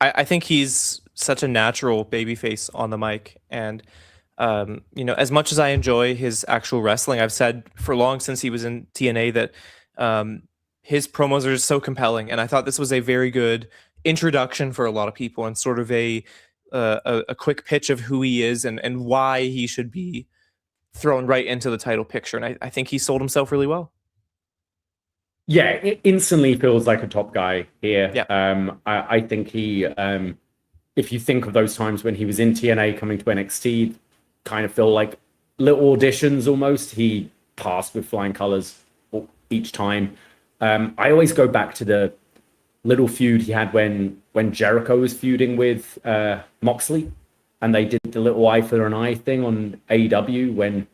I think he's such a natural babyface on the mic. And, as much as I enjoy his actual wrestling, I've said for long since he was in TNA that his promos are just so compelling. And I thought this was a very good introduction for a lot of people and sort of a quick pitch of who he is and why he should be thrown right into the title picture. And I think he sold himself really well. Yeah, it instantly feels like a top guy here. Yeah. I think he, if you think of those times when he was in TNA coming to NXT, kind of feel like little auditions almost. He passed with flying colors each time. I always go back to the little feud he had when Jericho was feuding with Moxley, and they did the little eye for an eye thing on AEW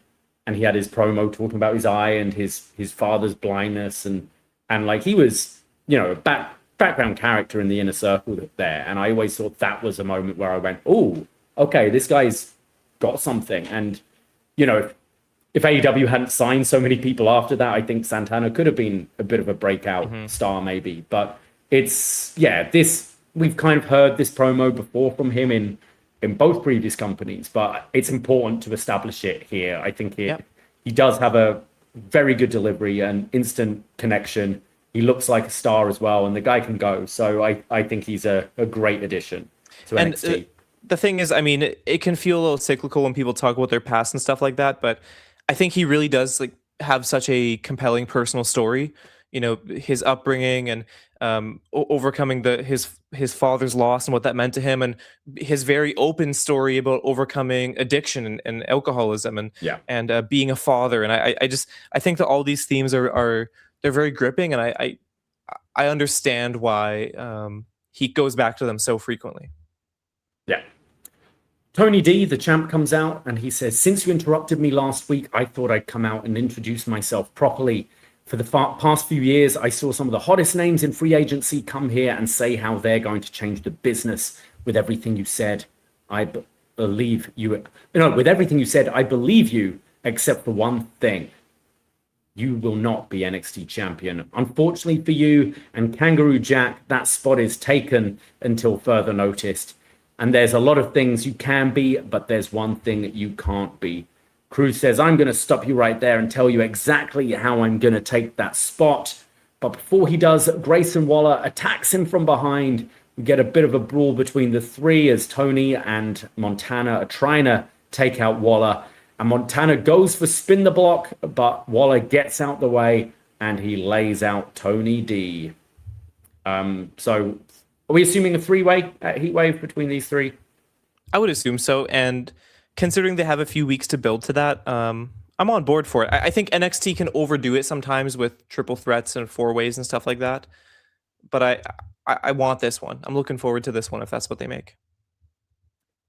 and he had his promo talking about his eye and his father's blindness and like he was, a background character in the inner circle there. And I always thought that was a moment where I went, oh, okay, this guy's got something. And, if AEW hadn't signed so many people after that, I think Santana could have been a bit of a breakout star maybe. But we've kind of heard this promo before from him in both previous companies, but it's important to establish it here. I think he does have a very good delivery and instant connection. He looks like a star as well, and the guy can go. So I think he's a great addition to NXT. The thing is, it can feel a little cyclical when people talk about their past and stuff like that, but I think he really does have such a compelling personal story. His upbringing and overcoming his father's loss and what that meant to him, and his very open story about overcoming addiction and alcoholism and being a father. And I think that all these themes are they're very gripping, and I understand why he goes back to them so frequently. Yeah. Tony D, the champ, comes out and he says, "Since you interrupted me last week, I thought I'd come out and introduce myself properly. For the past few years, I saw some of the hottest names in free agency come here and say how they're going to change the business with everything you said. I believe you. With everything you said, I believe you, except for one thing. You will not be NXT champion. Unfortunately for you and Kangaroo Jack, that spot is taken until further notice. And there's a lot of things you can be, but there's one thing that you can't be." Cruz says, "I'm going to stop you right there and tell you exactly how I'm going to take that spot." But before he does, Grayson Waller attacks him from behind. We get a bit of a brawl between the three as Tony and Montana are trying to take out Waller. And Montana goes for spin the block, but Waller gets out the way and he lays out Tony D. So are we assuming a three-way heatwave between these three? I would assume so. And considering they have a few weeks to build to that, I'm on board for it. I think NXT can overdo it sometimes with triple threats and four ways and stuff like that. But I want this one. I'm looking forward to this one if that's what they make.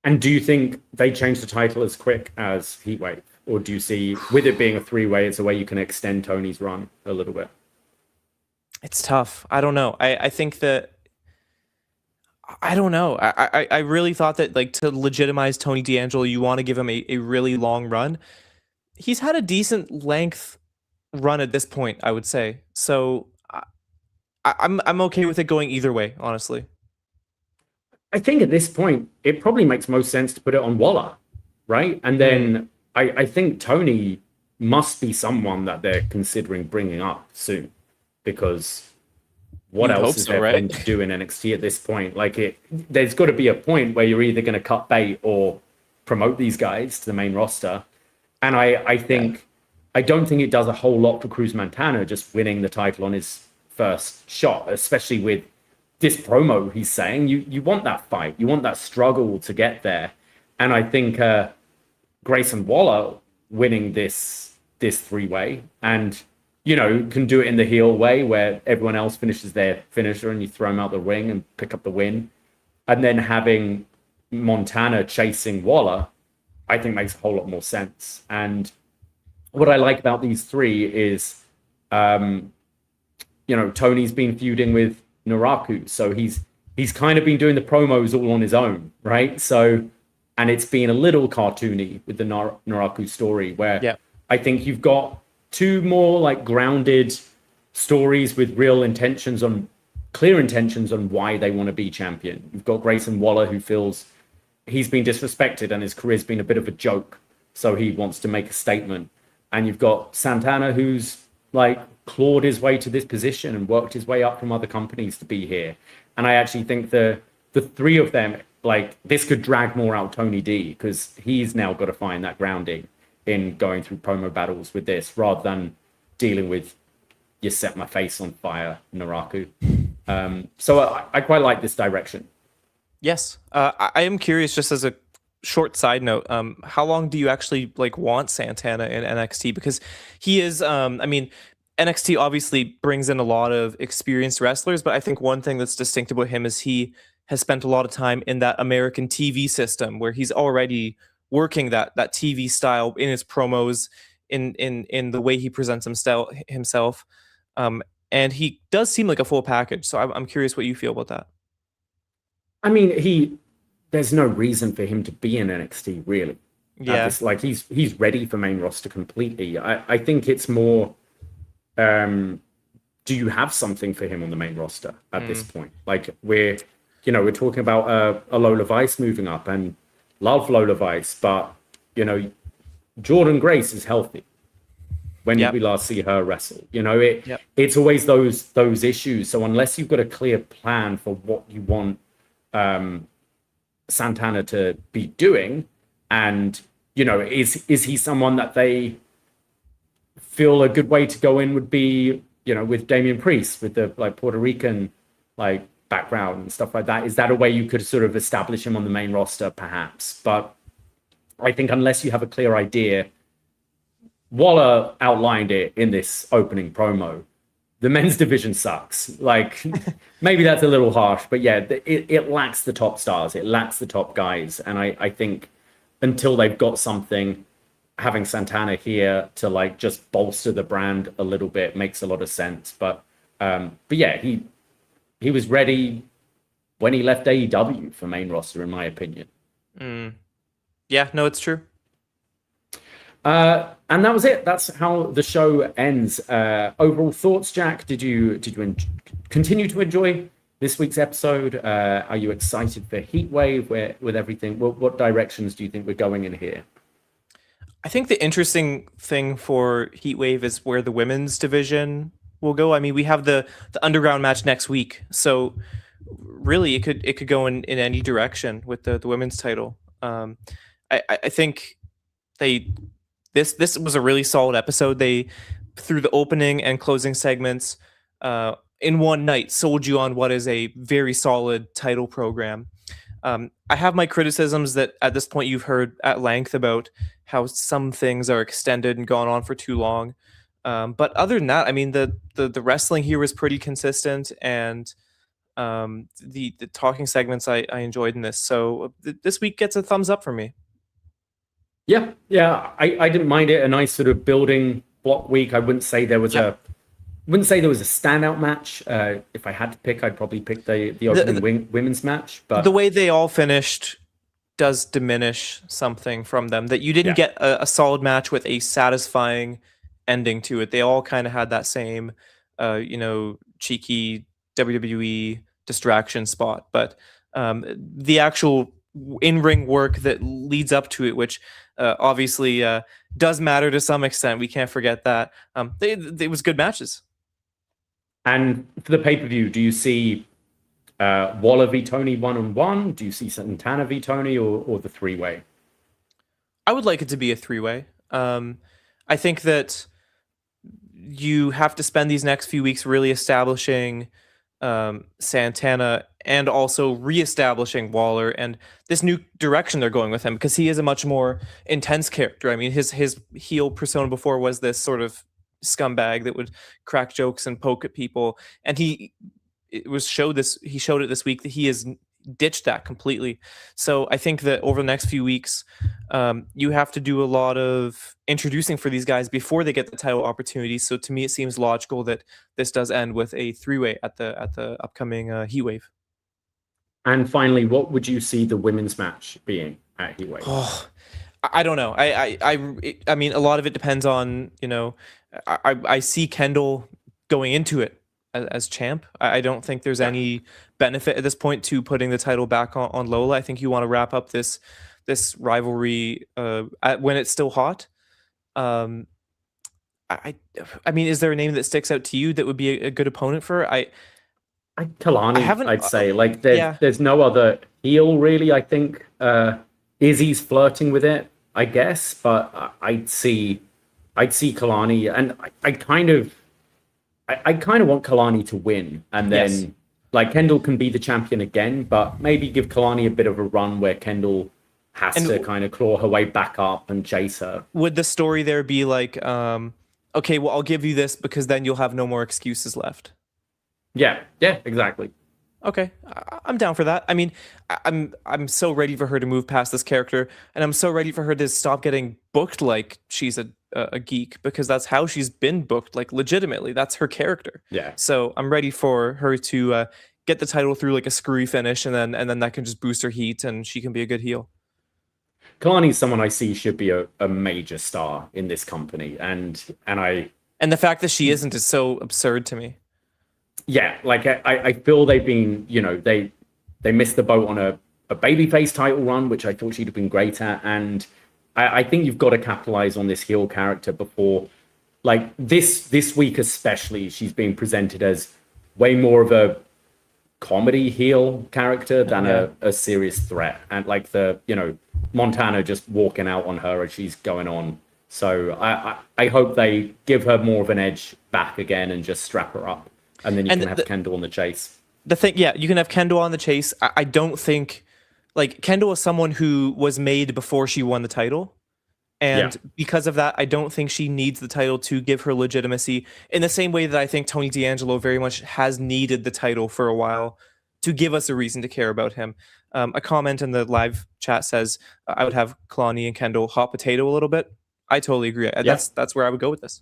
And do you think they change the title as quick as Heatwave? Or do you see, with it being a three-way, it's a way you can extend Tony's run a little bit? It's tough. I don't know. I think that... I don't know. I really thought that to legitimize Tony D'Angelo, you want to give him a really long run. He's had a decent length run at this point, I would say. So I'm okay with it going either way, honestly. I think at this point, it probably makes most sense to put it on Waller, right? And then I think Tony must be someone that they're considering bringing up soon, because what else is there for them to do in NXT at this point? There's got to be a point where you're either going to cut bait or promote these guys to the main roster. And I don't think it does a whole lot for Cruz Montana just winning the title on his first shot, especially with this promo he's saying. You want that fight. You want that struggle to get there. And I think Grayson Waller winning this three-way and can do it in the heel way where everyone else finishes their finisher and you throw them out the ring and pick up the win. And then having Montana chasing Waller, I think makes a whole lot more sense. And what I like about these three is, Tony's been feuding with Naraku. So he's kind of been doing the promos all on his own, right? So, and it's been a little cartoony with the Naraku story, where I think you've got two more like grounded stories with clear intentions on why they want to be champion. You've got Grayson Waller, who feels he's been disrespected and his career's been a bit of a joke, so he wants to make a statement. And you've got Santana, who's like clawed his way to this position and worked his way up from other companies to be here. And I actually think the three of them, like, this could drag more out Tony D, because he's now got to find that grounding in going through promo battles with this, rather than dealing with "you set my face on fire" Naraku. So I quite like this direction. Yes, I am curious, just as a short side note, how long do you actually like want Santana in NXT? Because he is, I mean, NXT obviously brings in a lot of experienced wrestlers, but I think one thing that's distinct about him is he has spent a lot of time in that American TV system, where he's already working that TV style in his promos, in the way he presents himself. And he does seem like a full package. So I'm curious what you feel about that. I mean, there's no reason for him to be in NXT, really. Yeah. Like, he's ready for main roster completely. I think it's more, do you have something for him on the main roster at this point? Like, we're talking about a Lola Vice moving up, and love Lola Vice, but, Jordan Grace is healthy. When did we last see her wrestle? It's always those issues. So unless you've got a clear plan for what you want Santana to be doing, and is he someone that they feel a good way to go in would be, with Damian Priest, with the like Puerto Rican like background and stuff like that? Is that a way you could sort of establish him on the main roster, perhaps? But I think unless you have a clear idea, Waller outlined it in this opening promo. The men's division sucks. Like, maybe that's a little harsh, but yeah, it lacks the top stars. It lacks the top guys. And I think until they've got something, having Santana here to like just bolster the brand a little bit makes a lot of sense. But yeah, he was ready when he left AEW for main roster, in my opinion. Yeah, no, it's true. And that was it. That's how the show ends. Overall thoughts, Jack? Did you continue to enjoy this week's episode? Are you excited for Heatwave with everything? What directions do you think we're going in here? I think the interesting thing for Heatwave is where the women's division will go. I mean, we have the underground match next week, so really it could go in any direction with the women's title. I think this was a really solid episode. They, through the opening and closing segments, in one night, sold you on what is a very solid title program. I have my criticisms that at this point you've heard at length about how some things are extended and gone on for too long. But other than that, I mean, the wrestling here was pretty consistent, and the talking segments I enjoyed in this. So this week gets a thumbs up for me. Yeah, I didn't mind it. A nice sort of building block week. I wouldn't say there was a standout match. If I had to pick, I'd probably pick the opening women's match. But the way they all finished does diminish something from them. That you didn't get a solid match with a satisfying ending to it. They all kind of had that same, cheeky WWE distraction spot. But the actual in-ring work that leads up to it, which obviously does matter to some extent. We can't forget that. It was good matches. And for the pay-per-view, do you see Waller v Tony 1-on-1? Do you see Santana v Tony, or the three-way? I would like it to be a three-way. I think that you have to spend these next few weeks really establishing Santana and also reestablishing Waller and this new direction they're going with him, because he is a much more intense character. I mean, his heel persona before was this sort of scumbag that would crack jokes and poke at people, and he showed it this week that he is ditched that completely. So I think that over the next few weeks, you have to do a lot of introducing for these guys before they get the title opportunity. So to me, it seems logical that this does end with a 3-way at the upcoming Heatwave. And finally, what would you see the women's match being at Heatwave? Oh, I don't know. I mean, a lot of it depends on, I see Kendall going into it as champ. I don't think there's any benefit at this point to putting the title back on Lola. I think you want to wrap up this rivalry when it's still hot. I mean, is there a name that sticks out to you that would be a good opponent for her? Kalani, I'd say. Like, there's no other heel, really. I think Izzy's flirting with it, I guess, but I'd see Kalani, and I kind of want Kalani to win, and then like Kendall can be the champion again, but maybe give Kalani a bit of a run where Kendall has to kind of claw her way back up and chase her. Would the story there be like, okay, well, I'll give you this because then you'll have no more excuses left? Yeah, exactly. Okay, I'm down for that. I mean, I'm so ready for her to move past this character, and I'm so ready for her to stop getting booked like she's a geek, because that's how she's been booked, like legitimately. That's her character. Yeah. So I'm ready for her to get the title through like a screwy finish, and then that can just boost her heat, and she can be a good heel. Kalani's someone I see should be a major star in this company, and the fact that she isn't is so absurd to me. Yeah, like I feel they've been, they missed the boat on a babyface title run, which I thought she'd have been great at, and I think you've got to capitalize on this heel character before, like this week especially, she's being presented as way more of a comedy heel character than a serious threat, and like Montana just walking out on her as she's going on. So I hope they give her more of an edge back again and just strap her up. And then you can have Kendall on the chase. The thing, you can have Kendall on the chase. I don't think, like, Kendall is someone who was made before she won the title. And because of that, I don't think she needs the title to give her legitimacy in the same way that I think Tony D'Angelo very much has needed the title for a while to give us a reason to care about him. A comment in the live chat says, I would have Kalani and Kendall hot potato a little bit. I totally agree. That's where I would go with this.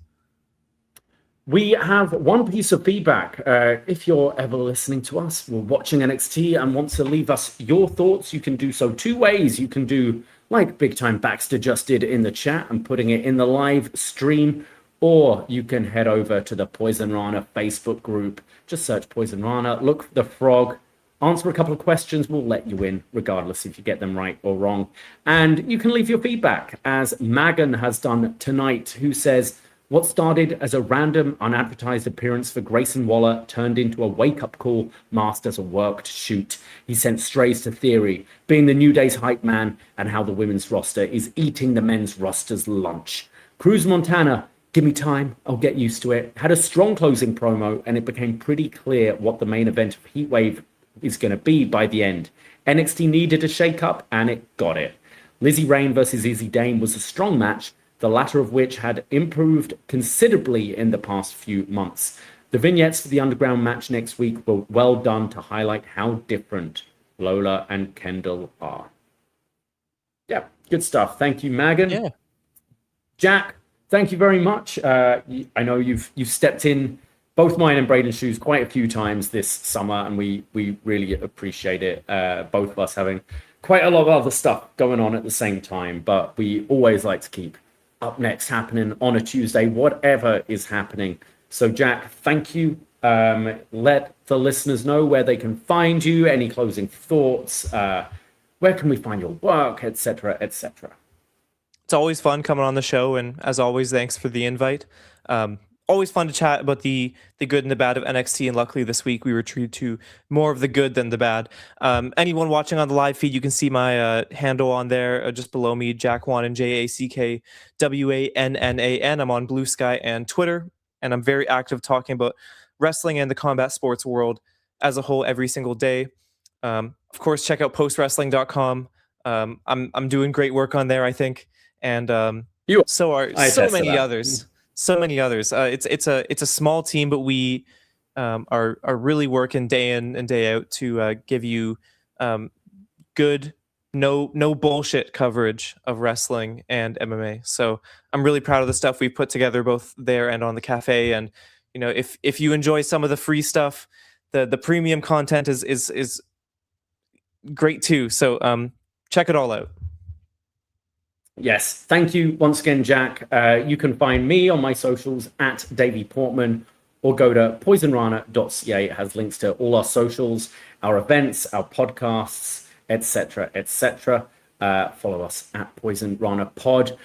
We have one piece of feedback. If you're ever listening to us or watching NXT and want to leave us your thoughts, you can do so 2 ways. You can do like Big Time Baxter just did in the chat and putting it in the live stream, or you can head over to the Poisonrana Facebook group. Just search Poisonrana, look for the frog, answer a couple of questions. We'll let you in regardless if you get them right or wrong. And you can leave your feedback, as Magan has done tonight, who says, what started as a random, unadvertised appearance for Grayson Waller turned into a wake-up call masked as a worked shoot. He sent strays to Theory, being the New Day's hype man, and how the women's roster is eating the men's roster's lunch. Cruz Montana, give me time, I'll get used to it, had a strong closing promo, and it became pretty clear what the main event of Heatwave is going to be by the end. NXT needed a shake-up, and it got it. Lizzy Rain versus Izzy Dame was a strong match, the latter of which had improved considerably in the past few months. The vignettes for the Underground match next week were well done to highlight how different Lola and Kendall are. Yeah, good stuff. Thank you, Magan. Yeah. Jack, thank you very much. I know you've stepped in both mine and Braden's shoes quite a few times this summer, and we really appreciate it. Both of us having quite a lot of other stuff going on at the same time, but we always like to keep Up Next happening on a Tuesday, whatever is happening. So Jack, thank you. Let the listeners know where they can find you, any closing thoughts, where can we find your work, etc., etc. It's always fun coming on the show, and as always, thanks for the invite. Always fun to chat about the good and the bad of NXT, and luckily this week we were treated to more of the good than the bad. Anyone watching on the live feed, you can see my handle on there just below me, Jack Wannan, JackWannan. I'm on Blue Sky and Twitter, and I'm very active talking about wrestling and the combat sports world as a whole every single day. Of course, check out postwrestling.com. I'm doing great work on there, I think, and so are so many others. So many others. It's a small team, but we are really working day in and day out to give you good, no bullshit coverage of wrestling and MMA. So I'm really proud of the stuff we put together both there and on the cafe. And if you enjoy some of the free stuff, the premium content is great too. So check it all out. Yes, thank you once again, Jack. You can find me on my socials at Davie Portman, or go to Poisonrana.ca. It has links to all our socials, our events, our podcasts, etc., etc. Follow us at Poisonrana Pod.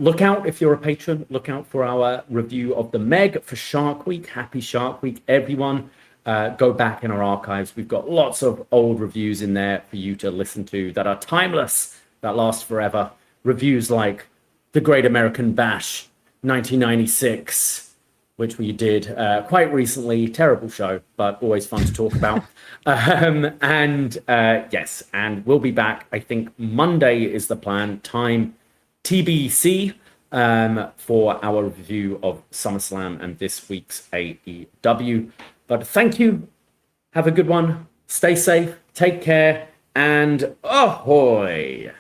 Look out, if you're a patron, look out for our review of the Meg for Shark Week. Happy Shark Week, everyone. Go back in our archives. We've got lots of old reviews in there for you to listen to that are timeless, that last forever. Reviews like The Great American Bash 1996, which we did quite recently. Terrible show, but always fun to talk about. Yes, and we'll be back. I think Monday is the plan. Time TBC for our review of SummerSlam and this week's AEW. But thank you. Have a good one. Stay safe. Take care. And ahoy!